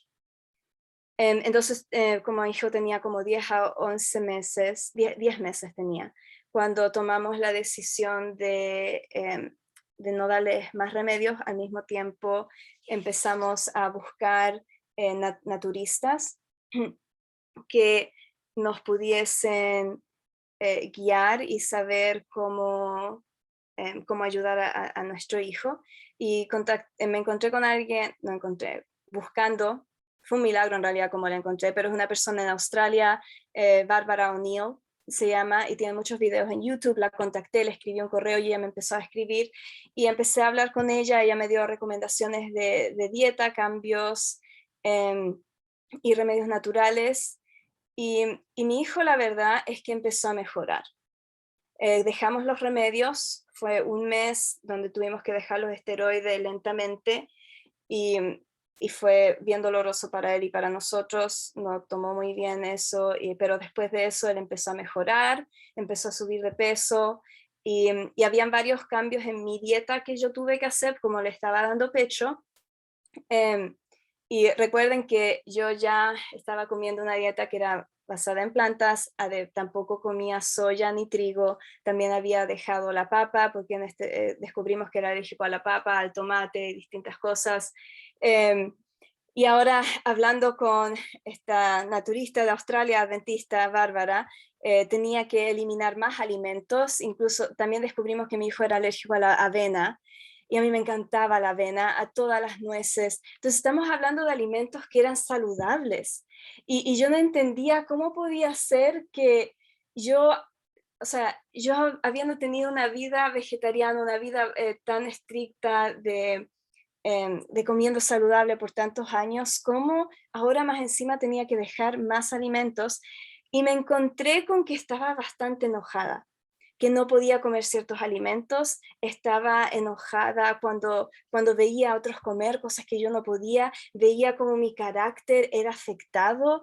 Entonces, como hijo tenía como 10 a 11 meses, 10 meses tenía, cuando tomamos la decisión de no darles más remedios. Al mismo tiempo empezamos a buscar naturistas que nos pudiesen guiar y saber cómo ayudar a nuestro hijo. Y me encontré con alguien, no encontré, buscando, fue un milagro en realidad como la encontré, pero es una persona en Australia, Bárbara O'Neill se llama, y tiene muchos videos en YouTube. La contacté, le escribí un correo y ella me empezó a escribir, y empecé a hablar con ella. Ella me dio recomendaciones de dieta, cambios y remedios naturales. Y mi hijo, la verdad es que empezó a mejorar. Dejamos los remedios, fue un mes donde tuvimos que dejar los esteroides lentamente y fue bien doloroso para él y para nosotros. No tomó muy bien eso, pero después de eso él empezó a mejorar, empezó a subir de peso y habían varios cambios en mi dieta que yo tuve que hacer, como le estaba dando pecho. Y recuerden que yo ya estaba comiendo una dieta que era basada en plantas, tampoco comía soya ni trigo, también había dejado la papa porque descubrimos que era alérgico a la papa, al tomate y distintas cosas. Y ahora hablando con esta naturista de Australia, adventista, Bárbara, tenía que eliminar más alimentos. Incluso también descubrimos que mi hijo era alérgico a la avena, y a mí me encantaba la avena, a todas las nueces. Entonces estamos hablando de alimentos que eran saludables. Y yo no entendía cómo podía ser que yo, o sea, yo habiendo tenido una vida vegetariana, una vida tan estricta de comiendo saludable por tantos años, cómo ahora más encima tenía que dejar más alimentos. Y me encontré con que estaba bastante enojada. que no podía comer ciertos alimentos, estaba enojada cuando veía a otros comer cosas que yo no podía, veía como mi carácter era afectado,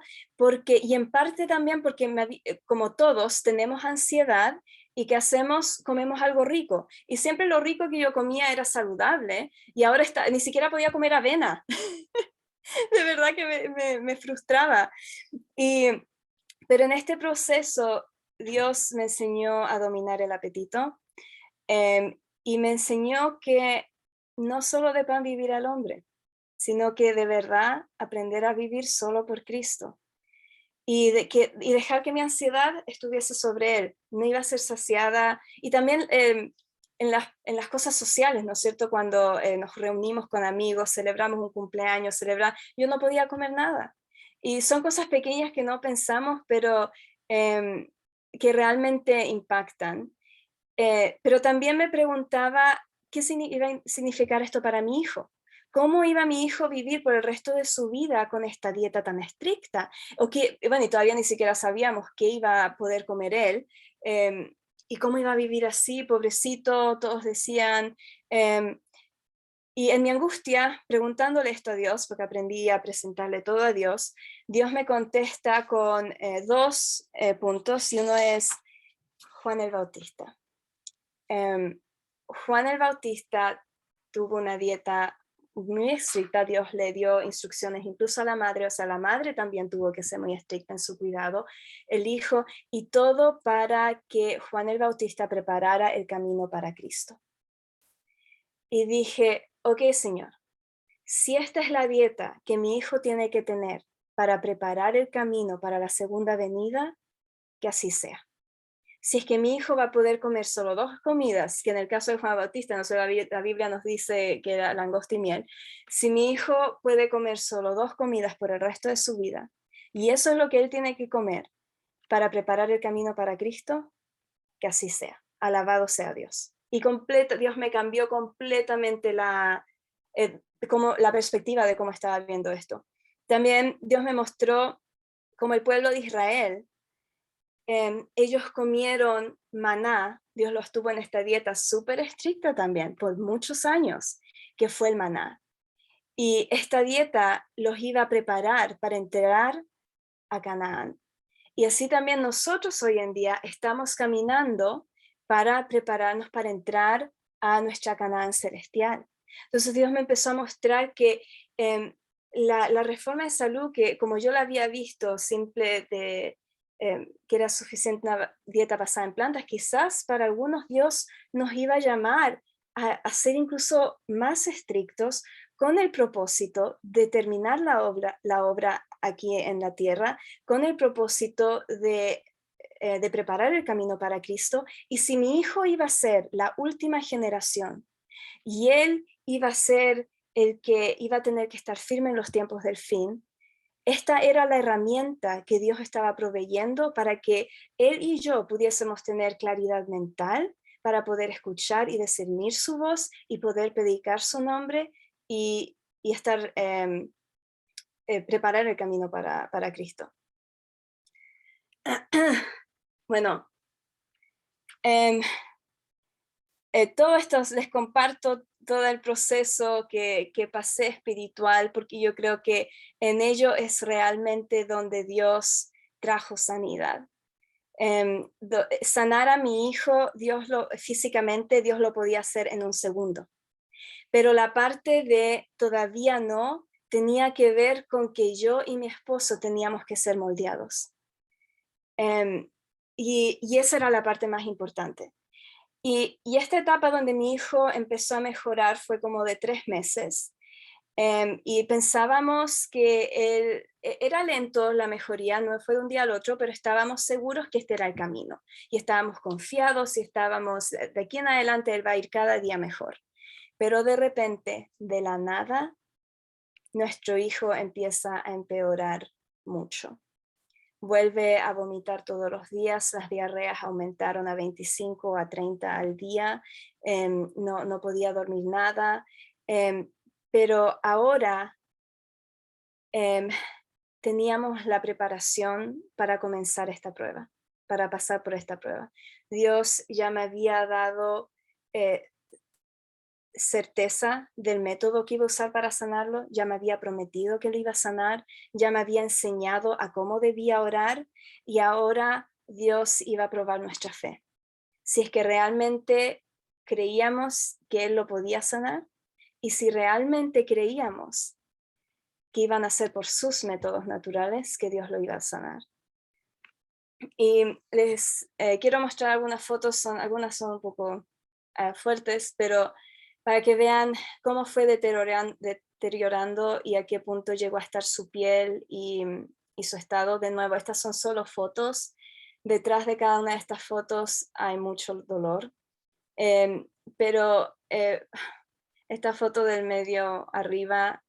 y en parte también porque como todos tenemos ansiedad, y ¿qué hacemos? Comemos algo rico. Y siempre lo rico que yo comía era saludable, y ahora ni siquiera podía comer avena. De verdad que me frustraba. Y, pero en este proceso, Dios me enseñó a dominar el apetito, y me enseñó que no solo de pan vivir al hombre, sino que de verdad aprender a vivir solo por Cristo. Y dejar que mi ansiedad estuviese sobre él, no iba a ser saciada. Y también en las cosas sociales, ¿no es cierto? Cuando nos reunimos con amigos, celebramos un cumpleaños, yo no podía comer nada. Y son cosas pequeñas que no pensamos, pero que realmente impactan. Pero también me preguntaba qué iba a significar esto para mi hijo. ¿Cómo iba mi hijo a vivir por el resto de su vida con esta dieta tan estricta? Bueno, y todavía ni siquiera sabíamos qué iba a poder comer él, y cómo iba a vivir así, pobrecito, todos decían. em, y en mi angustia, preguntándole esto a Dios, porque aprendí a presentarle todo a Dios, Dios me contesta con dos puntos, y uno es Juan el Bautista. Juan el Bautista tuvo una dieta muy estricta, Dios le dio instrucciones incluso a la madre, o sea, la madre también tuvo que ser muy estricta en su cuidado, el hijo, y todo para que Juan el Bautista preparara el camino para Cristo. Y dije, ok, Señor, si esta es la dieta que mi hijo tiene que tener para preparar el camino para la segunda venida, que así sea. Si es que mi hijo va a poder comer solo 2 comidas, que en el caso de Juan Bautista, no sé, la Biblia nos dice que era langosta y miel, si mi hijo puede comer solo 2 comidas por el resto de su vida, y eso es lo que él tiene que comer para preparar el camino para Cristo, que así sea. Alabado sea Dios. Y Dios me cambió completamente como la perspectiva de cómo estaba viendo esto. También Dios me mostró cómo el pueblo de Israel, ellos comieron maná, Dios los tuvo en esta dieta súper estricta también por muchos años, que fue el maná. Y esta dieta los iba a preparar para entrar a Canaán. Y así también nosotros hoy en día estamos caminando para prepararnos para entrar a nuestra Canaán celestial. Entonces Dios me empezó a mostrar que la reforma de salud, que como yo la había visto, simple que era suficiente una dieta basada en plantas, quizás para algunos Dios nos iba a llamar a ser incluso más estrictos con el propósito de terminar la obra aquí en la tierra, con el propósito de preparar el camino para Cristo. Y si mi hijo iba a ser la última generación y él iba a ser el que iba a tener que estar firme en los tiempos del fin, esta era la herramienta que Dios estaba proveyendo para que él y yo pudiésemos tener claridad mental para poder escuchar y discernir su voz y poder predicar su nombre y estar preparar el camino para Cristo. Bueno, em, todo esto les comparto todo el proceso que pasé espiritual, porque yo creo que en ello es realmente donde Dios trajo sanidad. Sanar a mi hijo, físicamente, Dios lo podía hacer en un segundo. Pero la parte de todavía no tenía que ver con que yo y mi esposo teníamos que ser moldeados. Y esa era la parte más importante. Y esta etapa donde mi hijo empezó a mejorar fue como de 3 meses. Y pensábamos que era lento la mejoría, no fue de un día al otro, pero estábamos seguros que este era el camino. Y estábamos confiados y estábamos, de aquí en adelante él va a ir cada día mejor. Pero de repente, de la nada, nuestro hijo empieza a empeorar mucho. Vuelve a vomitar todos los días, las diarreas aumentaron a 25 a 30 al día, no podía dormir nada, pero ahora teníamos la preparación para comenzar esta prueba. para pasar por esta prueba. Dios ya me había dado certeza del método que iba a usar para sanarlo, ya me había prometido que lo iba a sanar, ya me había enseñado a cómo debía orar y ahora Dios iba a probar nuestra fe. Si es que realmente creíamos que Él lo podía sanar y si realmente creíamos que iban a ser por sus métodos naturales que Dios lo iba a sanar. Y les quiero mostrar algunas fotos, algunas son un poco fuertes, pero para que vean cómo fue deteriorando y a qué punto llegó a estar su piel y su estado. De nuevo, estas son solo fotos. Detrás de cada una de estas fotos hay mucho dolor. Pero esta foto del medio arriba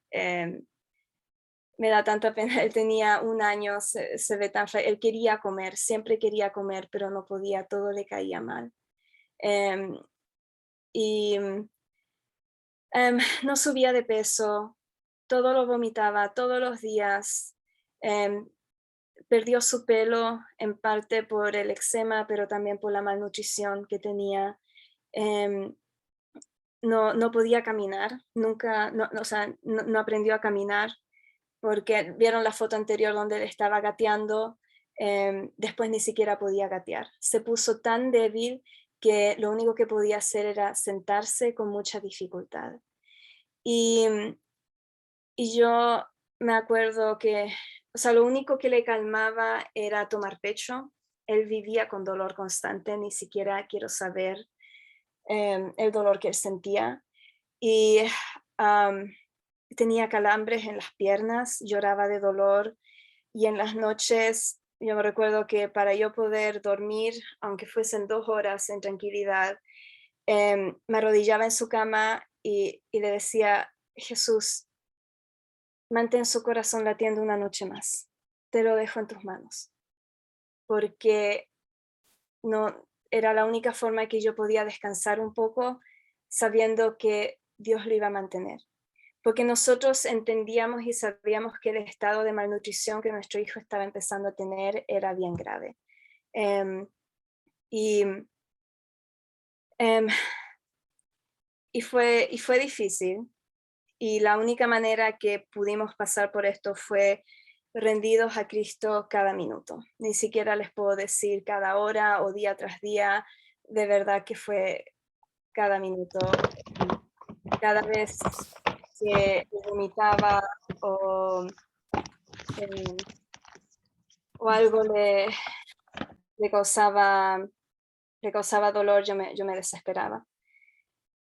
me da tanta pena. Él tenía 1 año, se ve tan feo. Él quería comer, siempre quería comer, pero no podía, todo le caía mal. Y no subía de peso, todo lo vomitaba todos los días. Perdió su pelo en parte por el eczema, pero también por la malnutrición que tenía. No podía caminar, nunca, o sea, no aprendió a caminar, porque vieron la foto anterior donde él estaba gateando, después ni siquiera podía gatear. Se puso tan débil que lo único que podía hacer era sentarse con mucha dificultad. Y yo me acuerdo que, o sea, lo único que le calmaba era tomar pecho. Él vivía con dolor constante, ni siquiera quiero saber el dolor que él sentía. Y tenía calambres en las piernas, lloraba de dolor y en las noches yo me recuerdo que para yo poder dormir, aunque fuesen 2 horas en tranquilidad, me arrodillaba en su cama y le decía, Jesús, mantén su corazón latiendo una noche más, te lo dejo en tus manos, porque no era la única forma que yo podía descansar un poco sabiendo que Dios lo iba a mantener. Porque nosotros entendíamos y sabíamos que el estado de malnutrición que nuestro hijo estaba empezando a tener era bien grave. Y, em, y fue difícil. Y la única manera que pudimos pasar por esto fue rendidos a Cristo cada minuto. Ni siquiera les puedo decir cada hora o día tras día. De verdad que fue cada minuto. Cada vez que vomitaba o o algo le causaba, le causaba dolor, yo me desesperaba.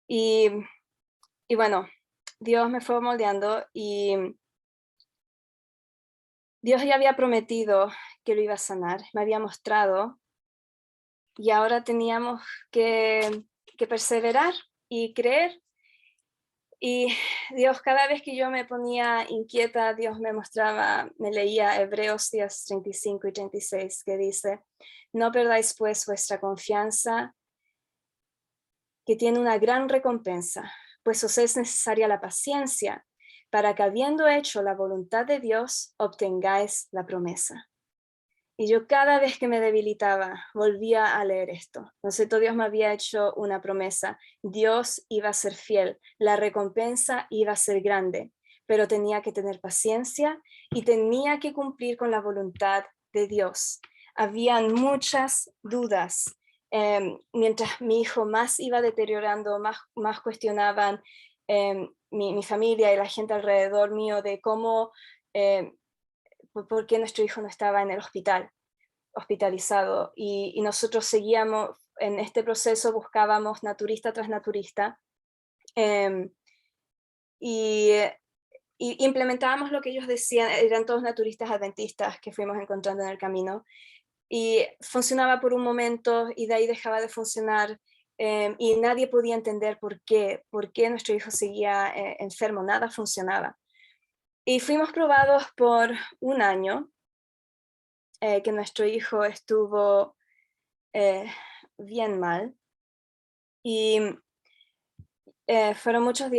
Y, y bueno, Dios me fue moldeando y Dios ya había prometido que lo iba a sanar, me había mostrado y ahora teníamos que perseverar y creer. Y Dios, cada vez que yo me ponía inquieta, Dios me mostraba, me leía Hebreos 10:35 y 36, que dice, no perdáis pues vuestra confianza, que tiene una gran recompensa, pues os es necesaria la paciencia, para que habiendo hecho la voluntad de Dios, obtengáis la promesa. Y yo cada vez que me debilitaba, volvía a leer esto. No sé, todo Dios me había hecho una promesa. Dios iba a ser fiel, la recompensa iba a ser grande, pero tenía que tener paciencia y tenía que cumplir con la voluntad de Dios. Habían muchas dudas. Mientras mi hijo más iba deteriorando, más cuestionaban mi familia y la gente alrededor mío de cómo... por qué nuestro hijo no estaba en el hospital, hospitalizado. Y nosotros seguíamos en este proceso, buscábamos naturista tras naturista y, y implementábamos lo que ellos decían, eran todos naturistas adventistas que fuimos encontrando en el camino. Y funcionaba por un momento y de ahí dejaba de funcionar. Y nadie podía entender por qué nuestro hijo seguía enfermo, nada funcionaba. Y fuimos probados por 1 año, que nuestro hijo estuvo bien mal. Y fueron muchos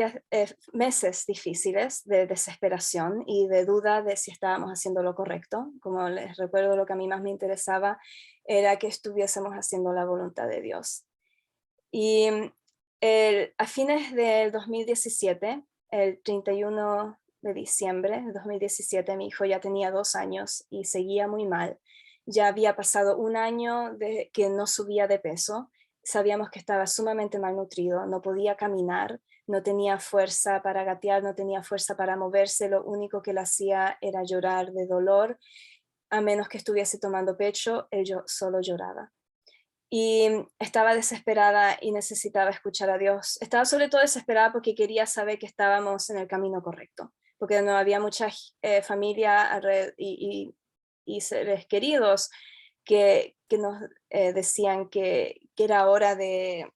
meses difíciles de desesperación y de duda de si estábamos haciendo lo correcto. Como les recuerdo, lo que a mí más me interesaba era que estuviésemos haciendo la voluntad de Dios. Y a fines del 2017, el 31 de diciembre de 2017, mi hijo ya tenía 2 años y seguía muy mal. Ya había pasado un año de que no subía de peso. Sabíamos que estaba sumamente malnutrido, no podía caminar, no tenía fuerza para gatear, no tenía fuerza para moverse, lo único que le hacía era llorar de dolor, a menos que estuviese tomando pecho, él solo lloraba. Y estaba desesperada y necesitaba escuchar a Dios. Estaba sobre todo desesperada porque quería saber que estábamos en el camino correcto, porque no había mucha familia y seres queridos que nos decían que era hora de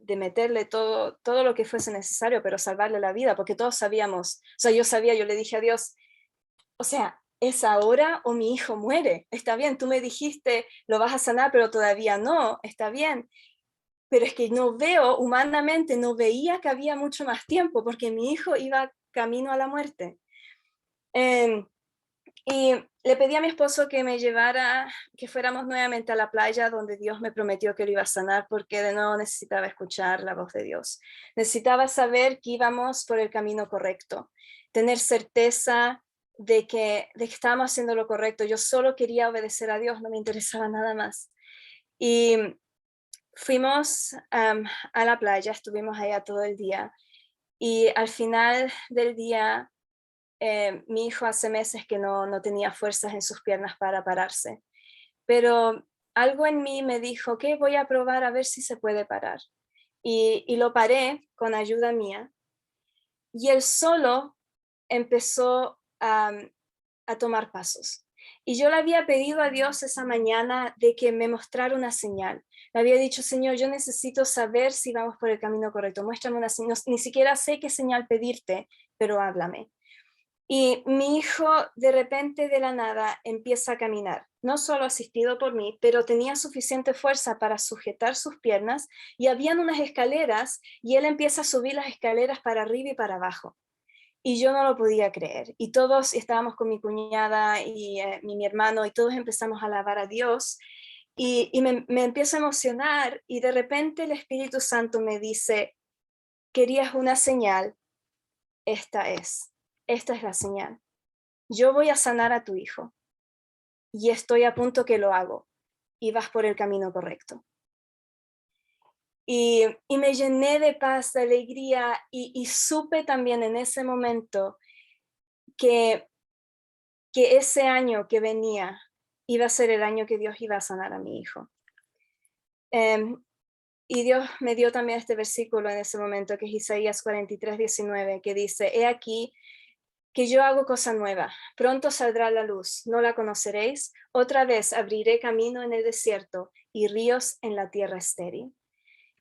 meterle todo lo que fuese necesario, pero salvarle la vida, porque todos sabíamos, o sea, yo sabía, yo le dije a Dios, o sea, es ahora o mi hijo muere, está bien, tú me dijiste, lo vas a sanar, pero todavía no, está bien, pero es que no veo, humanamente, no veía que había mucho más tiempo, porque mi hijo iba camino a la muerte. Eh, y le pedí a mi esposo que me llevara, que fuéramos nuevamente a la playa donde Dios me prometió que lo iba a sanar, porque de nuevo necesitaba escuchar la voz de Dios. Necesitaba saber que íbamos por el camino correcto, tener certeza de que estábamos haciendo lo correcto. Yo solo quería obedecer a Dios, no me interesaba nada más. Y fuimos a la playa, estuvimos allá todo el día. Y al final del día mi hijo hace meses que no tenía fuerzas en sus piernas para pararse, pero algo en mí me dijo que voy a probar a ver si se puede parar. Y lo paré con ayuda mía y él solo empezó a tomar pasos. Y yo le había pedido a Dios esa mañana de que me mostrara una señal. Le había dicho, Señor, yo necesito saber si vamos por el camino correcto. Muéstrame una señal. Ni siquiera sé qué señal pedirte, pero háblame. Y mi hijo de repente de la nada empieza a caminar, no solo asistido por mí, pero tenía suficiente fuerza para sujetar sus piernas y habían unas escaleras y él empieza a subir las escaleras para arriba y para abajo. Y yo no lo podía creer. Y todos estábamos con mi cuñada y mi hermano y todos empezamos a alabar a Dios y me empiezo a emocionar y de repente el Espíritu Santo me dice, querías una señal, esta es la señal. Yo voy a sanar a tu hijo y estoy a punto que lo hago y vas por el camino correcto. Y me llené de paz, de alegría y supe también en ese momento que ese año que venía iba a ser el año que Dios iba a sanar a mi hijo. Y Dios me dio también este versículo en ese momento, que es Isaías 43:19, que dice, he aquí que yo hago cosa nueva, pronto saldrá la luz, no la conoceréis, otra vez abriré camino en el desierto y ríos en la tierra estéril.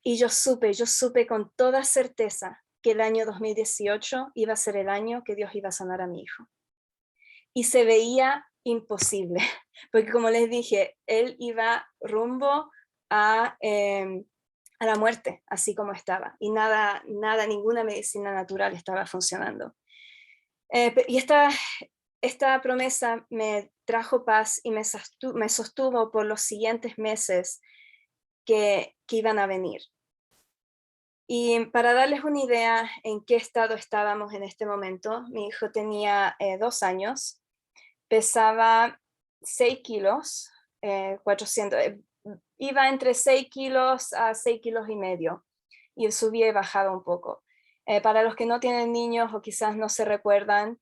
Y yo supe con toda certeza que el año 2018 iba a ser el año que Dios iba a sanar a mi hijo. Y se veía imposible, porque como les dije, él iba rumbo a la muerte, así como estaba, y nada, ninguna medicina natural estaba funcionando. Y esta promesa me trajo paz y me sostuvo por los siguientes meses que iban a venir. Y para darles una idea en qué estado estábamos en este momento, mi hijo tenía 2 años, pesaba 6 kilos, 400, iba entre 6 kilos a 6 kilos y medio, y subía y bajaba un poco. Para los que no tienen niños o quizás no se recuerdan,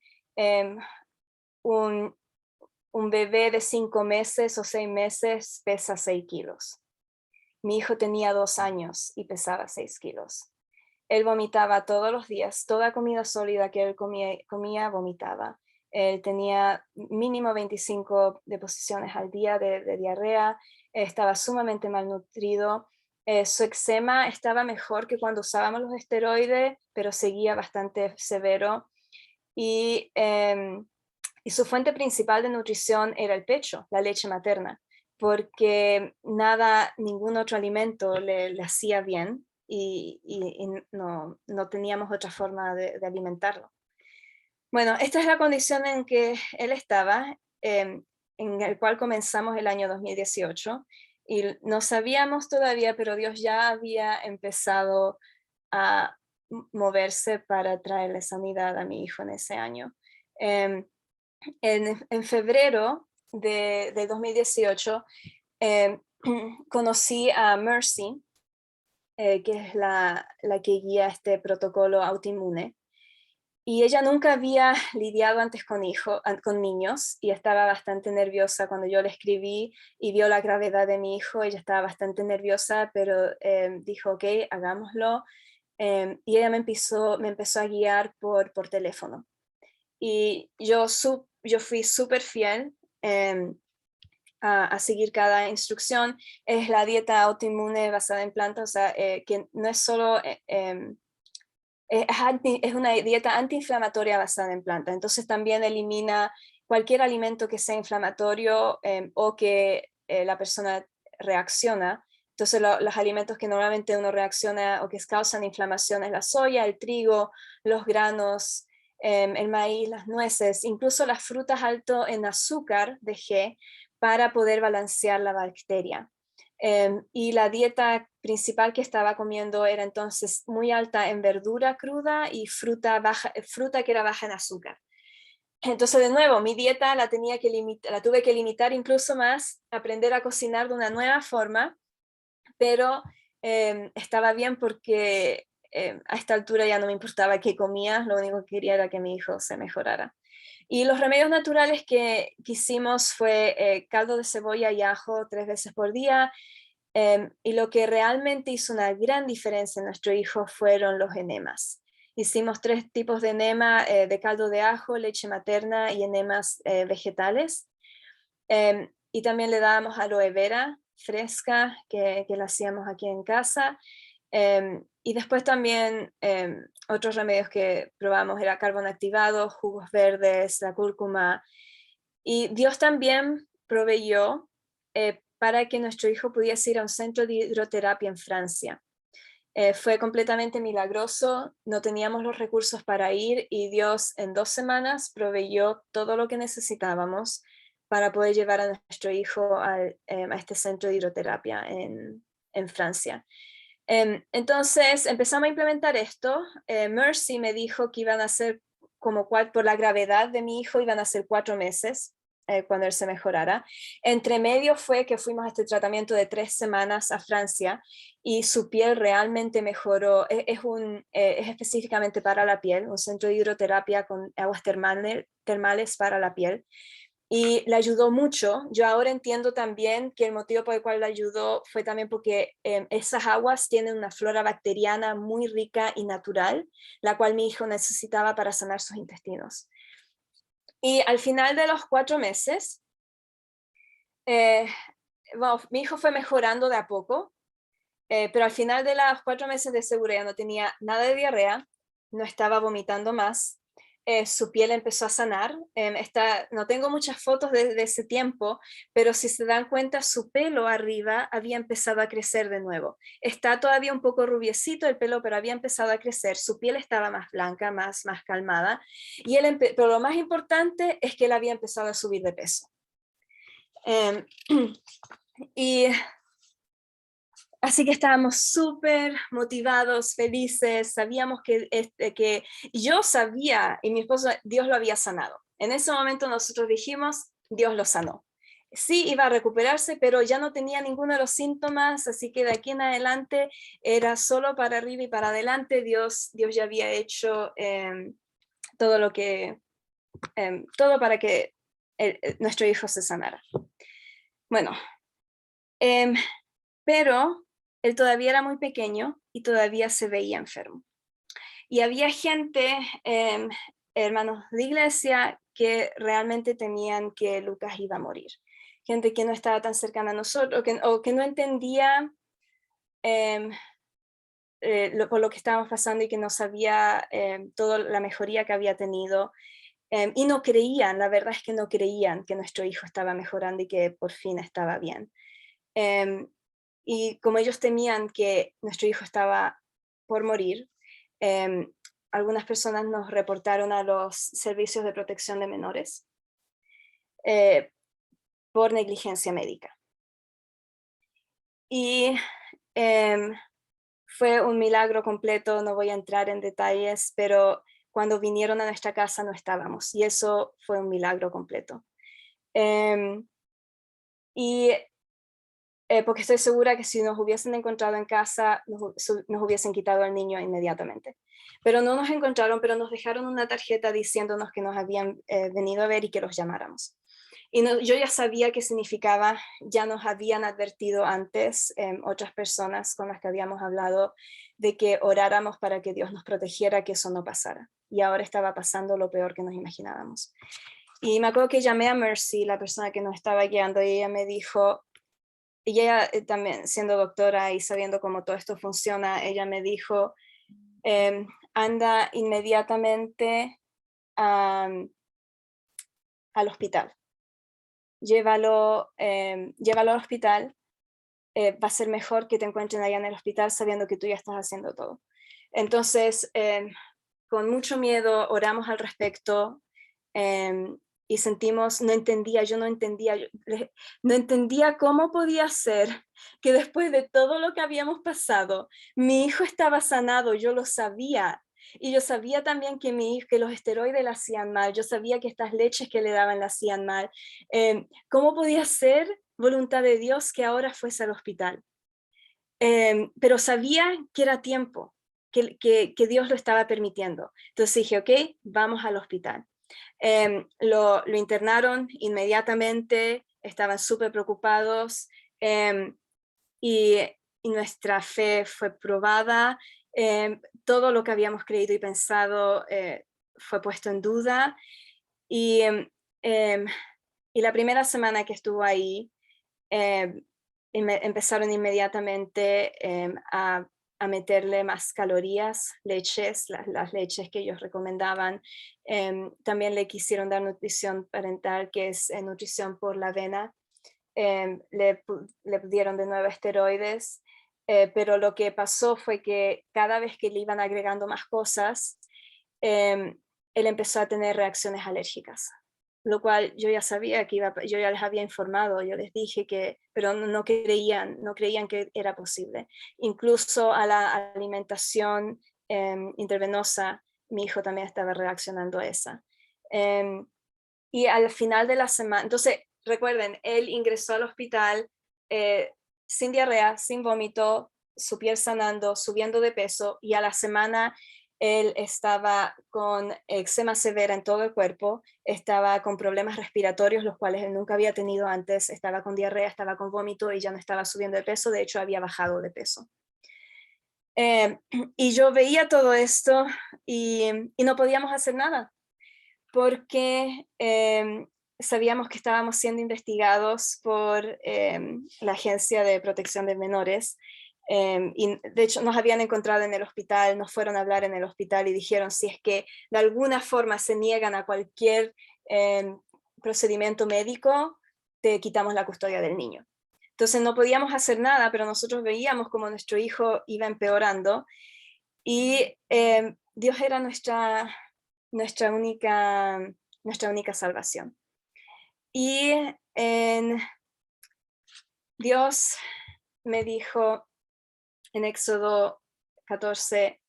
un, un bebé de 5 meses o 6 meses pesa 6 kilos. Mi hijo tenía 2 años y pesaba 6 kilos. Él vomitaba todos los días, toda comida sólida que él comía vomitaba. Él tenía mínimo 25 deposiciones al día de diarrea, estaba sumamente malnutrido. Su eczema estaba mejor que cuando usábamos los esteroides, pero seguía bastante severo. Y su fuente principal de nutrición era el pecho, la leche materna, porque ningún otro alimento le hacía bien. y no teníamos otra forma de alimentarlo. Bueno, esta es la condición en que él estaba, en el cual comenzamos el año 2018 y no sabíamos todavía, pero Dios ya había empezado a moverse para traerle sanidad a mi hijo en ese año. Em, en febrero de 2018 conocí a Mercy, que es la que guía este protocolo autoinmune. Y ella nunca había lidiado antes con niños y estaba bastante nerviosa cuando yo le escribí y vio la gravedad de mi hijo. Ella estaba bastante nerviosa, pero dijo, ok, hagámoslo. Y ella me empezó a guiar por teléfono. Y yo fui súper fiel a seguir cada instrucción. Es la dieta autoinmune basada en plantas, o sea, que no es solo... es una dieta antiinflamatoria basada en plantas, entonces también elimina cualquier alimento que sea inflamatorio o que la persona reacciona. Entonces los alimentos que normalmente uno reacciona o que causan inflamación es la soya, el trigo, los granos, el maíz, las nueces, incluso las frutas alto en azúcar de G para poder balancear la bacteria. Y la dieta principal que estaba comiendo era entonces muy alta en verdura cruda y fruta que era baja en azúcar. Entonces, de nuevo, mi dieta la tuve que limitar incluso más, aprender a cocinar de una nueva forma, pero estaba bien porque a esta altura ya no me importaba qué comía, lo único que quería era que mi hijo se mejorara. Y los remedios naturales que hicimos fue caldo de cebolla y ajo 3 veces por día, y lo que realmente hizo una gran diferencia en nuestro hijo fueron los enemas. Hicimos 3 tipos de enema, de caldo de ajo, leche materna y enemas vegetales. Y también le dábamos aloe vera fresca, que la hacíamos aquí en casa. Y después también otros remedios que probamos era carbón activado, jugos verdes, la cúrcuma. Y Dios también proveyó para que nuestro hijo pudiese ir a un centro de hidroterapia en Francia. Fue completamente milagroso, no teníamos los recursos para ir y Dios en 2 semanas proveyó todo lo que necesitábamos para poder llevar a nuestro hijo a este centro de hidroterapia en Francia. Entonces empezamos a implementar esto. Mercy me dijo que iban a ser por la gravedad de mi hijo, iban a ser 4 meses cuando él se mejorara. Entre medio fue que fuimos a este tratamiento de 3 semanas a Francia y su piel realmente mejoró. Es específicamente para la piel, un centro de hidroterapia con aguas termales para la piel. Y le ayudó mucho. Yo ahora entiendo también que el motivo por el cual le ayudó fue también porque esas aguas tienen una flora bacteriana muy rica y natural, la cual mi hijo necesitaba para sanar sus intestinos. Y al final de los 4 meses, bueno, mi hijo fue mejorando de a poco, pero al final de los 4 meses de seguridad no tenía nada de diarrea, no estaba vomitando más, su piel empezó a sanar. No tengo muchas fotos de ese tiempo, pero si se dan cuenta, su pelo arriba había empezado a crecer de nuevo. Está todavía un poco rubiecito el pelo, pero había empezado a crecer. Su piel estaba más blanca, más calmada. Pero lo más importante es que él había empezado a subir de peso. Y así que estábamos súper motivados, felices, sabíamos que yo sabía, y mi esposo, Dios lo había sanado. En ese momento nosotros dijimos, Dios lo sanó. Sí, iba a recuperarse, pero ya no tenía ninguno de los síntomas, así que de aquí en adelante era solo para arriba y para adelante. Dios ya había hecho todo para que nuestro hijo se sanara. Bueno, pero él todavía era muy pequeño y todavía se veía enfermo. Y había gente, hermanos de iglesia, que realmente temían que Lucas iba a morir. Gente que no estaba tan cercana a nosotros, o que no entendía por lo que estábamos pasando y que no sabía toda la mejoría que había tenido. Y no creían, la verdad es que no creían que nuestro hijo estaba mejorando y que por fin estaba bien. y como ellos temían que nuestro hijo estaba por morir, algunas personas nos reportaron a los servicios de protección de menores por negligencia médica. Y fue un milagro completo, no voy a entrar en detalles, pero cuando vinieron a nuestra casa no estábamos, y eso fue un milagro completo. Y porque estoy segura que si nos hubiesen encontrado en casa, nos hubiesen quitado al niño inmediatamente. Pero no nos encontraron, pero nos dejaron una tarjeta diciéndonos que nos habían venido a ver y que los llamáramos. Y yo ya sabía qué significaba, ya nos habían advertido antes otras personas con las que habíamos hablado de que oráramos para que Dios nos protegiera, que eso no pasara. Y ahora estaba pasando lo peor que nos imaginábamos. Y me acuerdo que llamé a Mercy, la persona que nos estaba guiando, y ella me dijo, y ella también siendo doctora y sabiendo cómo todo esto funciona, ella me dijo, anda inmediatamente al hospital. Llévalo al hospital, va a ser mejor que te encuentren allá en el hospital sabiendo que tú ya estás haciendo todo. Entonces, con mucho miedo oramos al respecto y sentimos, yo no entendía cómo podía ser que después de todo lo que habíamos pasado, mi hijo estaba sanado, yo lo sabía. Y yo sabía también que los esteroides le hacían mal, yo sabía que estas leches que le daban le hacían mal. ¿Cómo podía ser voluntad de Dios que ahora fuese al hospital? Pero sabía que era tiempo, que Dios lo estaba permitiendo. Entonces dije, ok, vamos al hospital. Lo internaron inmediatamente, estaban súper preocupados y nuestra fe fue probada. Todo lo que habíamos creído y pensado fue puesto en duda. Y la primera semana que estuvo ahí, empezaron inmediatamente a meterle más calorías, leches, las leches que ellos recomendaban. También le quisieron dar nutrición parental, que es nutrición por la vena. Le dieron de nuevo esteroides, pero lo que pasó fue que cada vez que le iban agregando más cosas, él empezó a tener reacciones alérgicas, lo cual yo ya sabía que yo ya les había informado, yo les dije pero no creían que era posible. Incluso a la alimentación intravenosa, mi hijo también estaba reaccionando a esa. Y al final de la semana, entonces recuerden, él ingresó al hospital sin diarrea, sin vómito, su piel sanando, subiendo de peso, y a la semana él estaba con eczema severa en todo el cuerpo, estaba con problemas respiratorios, los cuales él nunca había tenido antes, estaba con diarrea, estaba con vómito y ya no estaba subiendo de peso, de hecho había bajado de peso. Y yo veía todo esto y no podíamos hacer nada, porque sabíamos que estábamos siendo investigados por la Agencia de Protección de Menores, y de hecho nos habían encontrado en el hospital, nos fueron a hablar en el hospital y dijeron, si es que de alguna forma se niegan a cualquier procedimiento médico, te quitamos la custodia del niño. Entonces no podíamos hacer nada, pero nosotros veíamos como nuestro hijo iba empeorando, y Dios era nuestra única salvación. Y Dios me dijo en Éxodo 14,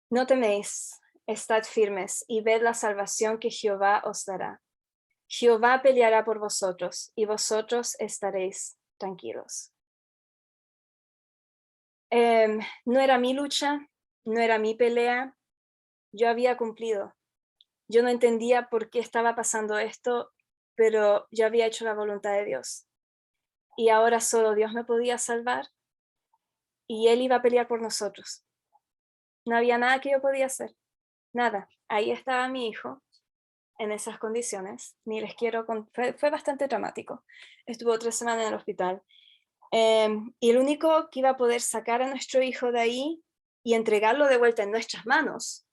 no teméis, estad firmes y ved la salvación que Jehová os dará. Jehová peleará por vosotros y vosotros estaréis tranquilos. No era mi lucha, no era mi pelea, yo había cumplido. Yo no entendía por qué estaba pasando esto, pero yo había hecho la voluntad de Dios. Y ahora solo Dios me podía salvar y Él iba a pelear por nosotros. No había nada que yo podía hacer, nada. Ahí estaba mi hijo en esas condiciones. Ni les quiero fue bastante dramático. Estuvo 3 semanas en el hospital. Y el único que iba a poder sacar a nuestro hijo de ahí y entregarlo de vuelta en nuestras manos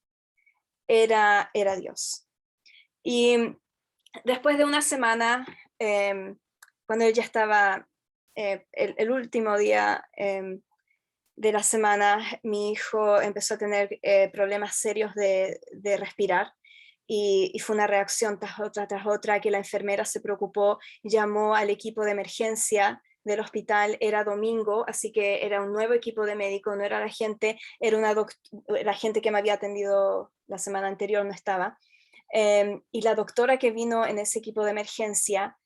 era Dios. Y después de una semana, cuando él ya estaba el último día de la semana, mi hijo empezó a tener problemas serios de respirar. Y fue una reacción tras otra, que la enfermera se preocupó, llamó al equipo de emergencia del hospital. Era domingo, así que era un nuevo equipo de médicos, no era la gente, era la gente que me había atendido la semana anterior no estaba. Y la doctora que vino en ese equipo de emergencia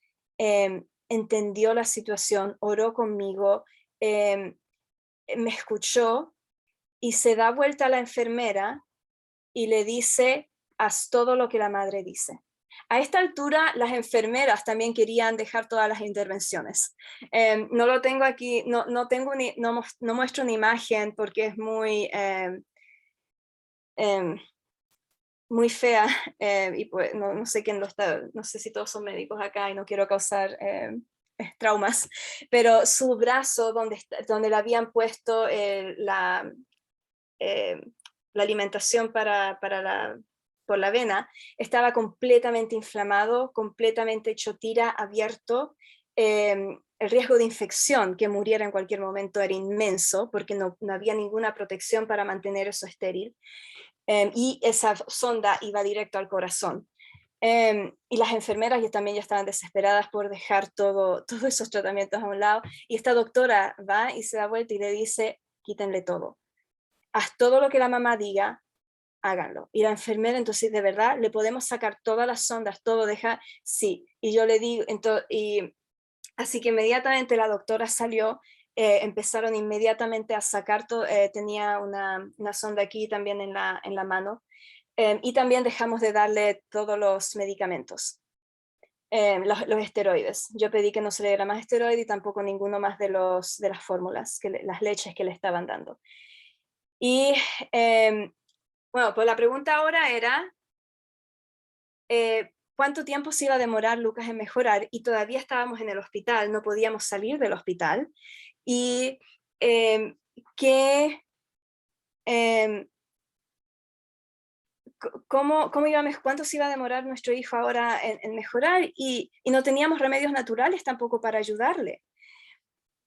entendió la situación, oró conmigo, me escuchó y se da vuelta a la enfermera y le dice: haz todo lo que la madre dice. A esta altura, las enfermeras también querían dejar todas las intervenciones. No lo tengo aquí, no muestro una imagen porque es muy fea, y pues no sé quién lo está, no sé si todos son médicos acá y no quiero causar traumas, pero su brazo donde le habían puesto eh, la alimentación por la vena, estaba completamente inflamado, completamente hecho tira, abierto. El riesgo de infección, que muriera en cualquier momento, era inmenso porque no había ninguna protección para mantener eso estéril. Y esa sonda iba directo al corazón. Y las enfermeras también ya estaban desesperadas por dejar todos esos tratamientos a un lado. Y esta doctora va y se da vuelta y le dice: quítenle todo. Haz todo lo que la mamá diga, háganlo. Y la enfermera, entonces, ¿de verdad le podemos sacar todas las sondas, todo deja? Sí. Y yo le digo, así que inmediatamente la doctora salió, empezaron inmediatamente a sacar todo, tenía una sonda aquí también en la mano, y también dejamos de darle todos los medicamentos, los esteroides. Yo pedí que no se le diera más esteroide y tampoco ninguno más de las fórmulas, las leches que le estaban dando. Y bueno, pues la pregunta ahora era, ¿cuánto tiempo se iba a demorar Lucas en mejorar? Y todavía estábamos en el hospital, no podíamos salir del hospital. Y eh, que, eh, cuánto se iba a demorar nuestro hijo ahora en mejorar, y no teníamos remedios naturales tampoco para ayudarle.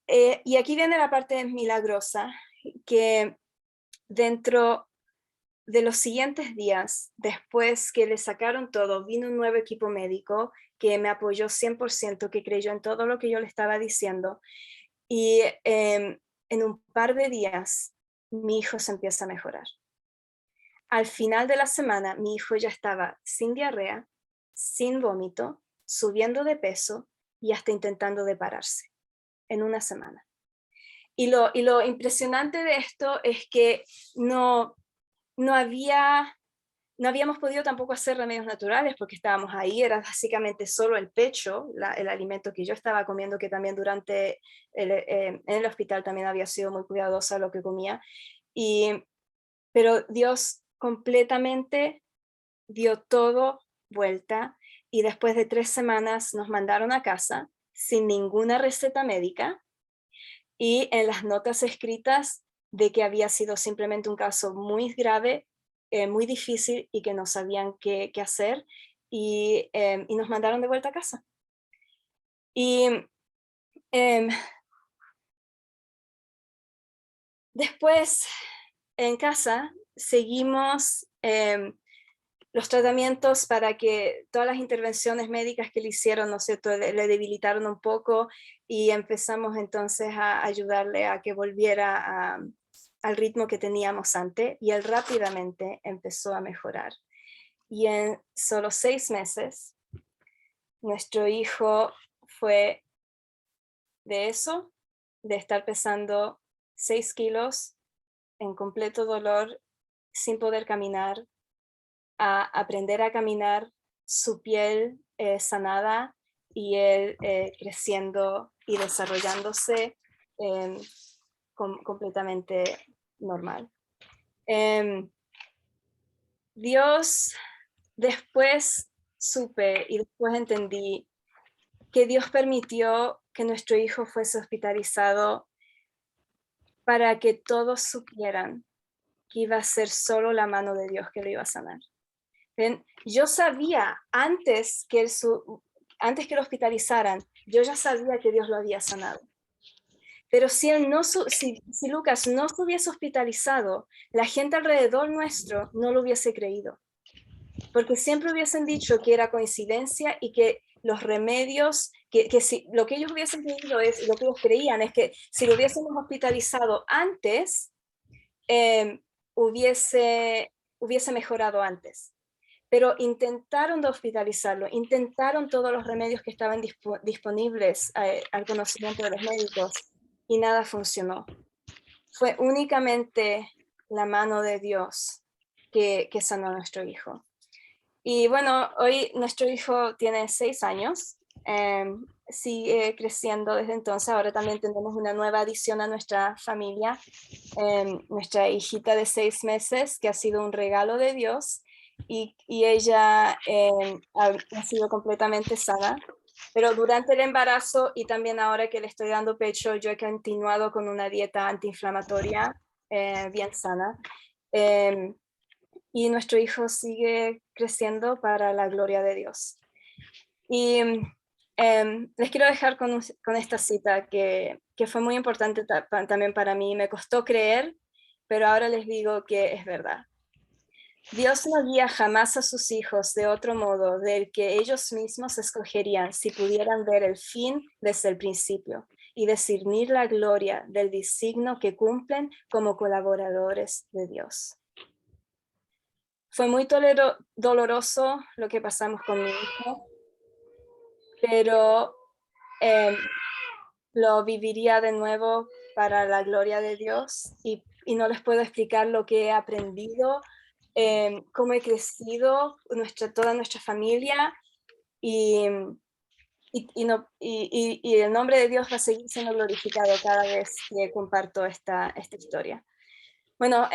Y aquí viene la parte milagrosa, que dentro de los siguientes días, después que le sacaron todo, vino un nuevo equipo médico que me apoyó 100%, que creyó en todo lo que yo le estaba diciendo. Y en un par de días, mi hijo se empieza a mejorar. Al final de la semana, mi hijo ya estaba sin diarrea, sin vómito, subiendo de peso y hasta intentando de pararse en una semana. Y lo impresionante de esto es que no habíamos podido tampoco hacer remedios naturales porque estábamos ahí, era básicamente solo el pecho, el alimento que yo estaba comiendo, que también durante en el hospital también había sido muy cuidadosa lo que comía. Pero Dios completamente dio todo vuelta, y después de 3 semanas nos mandaron a casa sin ninguna receta médica, y en las notas escritas de que había sido simplemente un caso muy grave, muy difícil, y que no sabían qué hacer, y nos mandaron de vuelta a casa. Y em, después en casa seguimos los tratamientos para que todas las intervenciones médicas que le hicieron, ¿no es cierto?, le debilitaron un poco, y empezamos entonces a ayudarle a que volviera al ritmo que teníamos antes, y él rápidamente empezó a mejorar. Y en solo 6 meses, nuestro hijo fue de eso, de estar pesando 6 kilos en completo dolor, sin poder caminar, a aprender a caminar, su piel sanada, y él creciendo y desarrollándose completamente normal. Dios, después supe y después entendí que Dios permitió que nuestro hijo fuese hospitalizado para que todos supieran que iba a ser solo la mano de Dios que lo iba a sanar. ¿Ven? Yo sabía antes que lo hospitalizaran, yo ya sabía que Dios lo había sanado. Pero si Lucas no se hubiese hospitalizado, la gente alrededor nuestro no lo hubiese creído. Porque siempre hubiesen dicho que era coincidencia y que los remedios, lo que ellos hubiesen creído es, lo que ellos creían es que si lo hubiésemos hospitalizado antes, hubiese mejorado antes. Pero intentaron de hospitalizarlo, intentaron todos los remedios que estaban disponibles al conocimiento de los médicos y nada funcionó. Fue únicamente la mano de Dios que sanó a nuestro hijo. Y bueno, hoy nuestro hijo tiene 6 años, sigue creciendo desde entonces. Ahora también tenemos una nueva adición a nuestra familia, nuestra hijita de 6 meses, que ha sido un regalo de Dios, y ella ha sido completamente sana. Pero durante el embarazo y también ahora que le estoy dando pecho, yo he continuado con una dieta antiinflamatoria bien sana. Y nuestro hijo sigue creciendo para la gloria de Dios. Y les quiero dejar con esta cita que fue muy importante también para mí. Me costó creer, pero ahora les digo que es verdad. Dios no guía jamás a sus hijos de otro modo del que ellos mismos escogerían si pudieran ver el fin desde el principio y discernir la gloria del designio que cumplen como colaboradores de Dios. Fue muy doloroso lo que pasamos con mi hijo, pero lo viviría de nuevo para la gloria de Dios y no les puedo explicar lo que he aprendido, cómo he crecido, toda nuestra familia y el nombre de Dios va a seguir siendo glorificado cada vez que comparto esta historia. Bueno,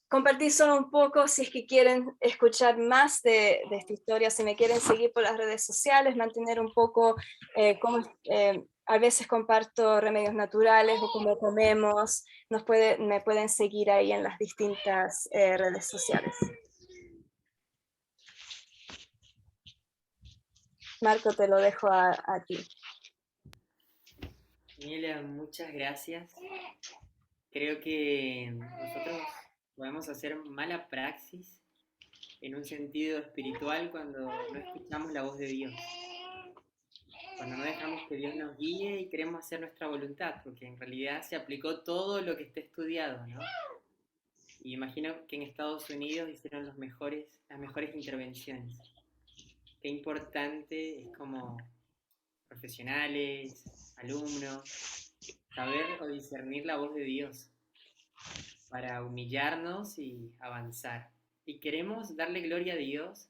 compartí solo un poco. Si es que quieren escuchar más de esta historia, si me quieren seguir por las redes sociales, mantener un poco a veces comparto remedios naturales o cómo comemos, me pueden seguir ahí en las distintas redes sociales. Marco, te lo dejo a ti. Daniela, muchas gracias. Creo que nosotros podemos hacer mala praxis en un sentido espiritual cuando no escuchamos la voz de Dios, cuando no dejamos que Dios nos guíe y queremos hacer nuestra voluntad, porque en realidad se aplicó todo lo que está estudiado, ¿no? Y imagino que en Estados Unidos hicieron las mejores intervenciones. Qué importante es como profesionales, alumnos, saber o discernir la voz de Dios para humillarnos y avanzar. Y queremos darle gloria a Dios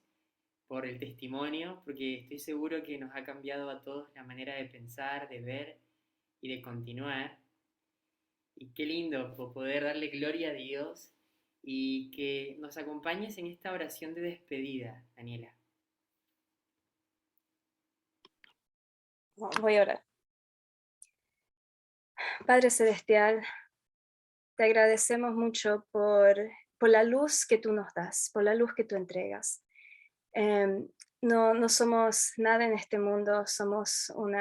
por el testimonio, porque estoy seguro que nos ha cambiado a todos la manera de pensar, de ver y de continuar. Y qué lindo poder darle gloria a Dios y que nos acompañes en esta oración de despedida, Daniela. Voy a orar. Padre Celestial, te agradecemos mucho por la luz que tú nos das, por la luz que tú entregas. No somos nada en este mundo, somos un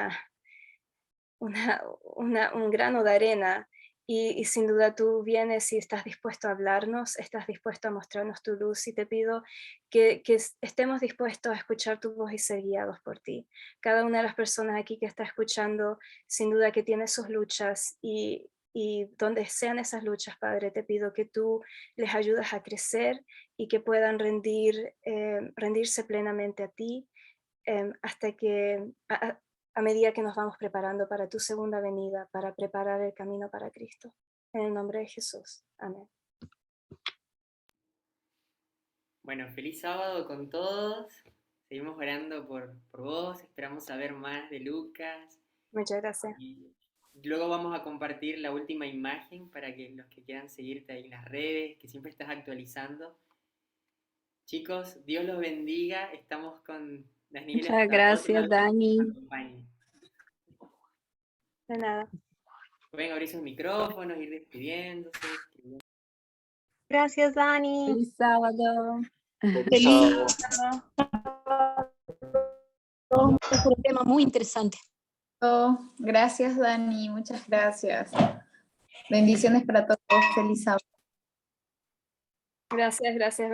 grano de arena y sin duda tú vienes y estás dispuesto a hablarnos, estás dispuesto a mostrarnos tu luz y te pido que estemos dispuestos a escuchar tu voz y ser guiados por ti. Cada una de las personas aquí que está escuchando, sin duda que tiene sus luchas y donde sean esas luchas, Padre, te pido que tú les ayudes a crecer y que puedan rendirse plenamente a ti hasta que a medida que nos vamos preparando para tu segunda venida, para preparar el camino para Cristo. En el nombre de Jesús. Amén. Bueno, feliz sábado con todos. Seguimos orando por vos, esperamos saber más de Lucas. Muchas gracias. Y luego vamos a compartir la última imagen para que los que quieran seguirte ahí en las redes, que siempre estás actualizando. Chicos, Dios los bendiga. Estamos con Daniela Muchas hasta otra gracias, vez que nos Dani. acompañe. De nada. Pueden abrir sus micrófonos, ir despidiéndose. Gracias, Dani. Feliz sábado. Feliz. Un tema muy interesante. Gracias, Dani, muchas gracias. Bendiciones para todos, feliz sábado. Gracias, bendiciones.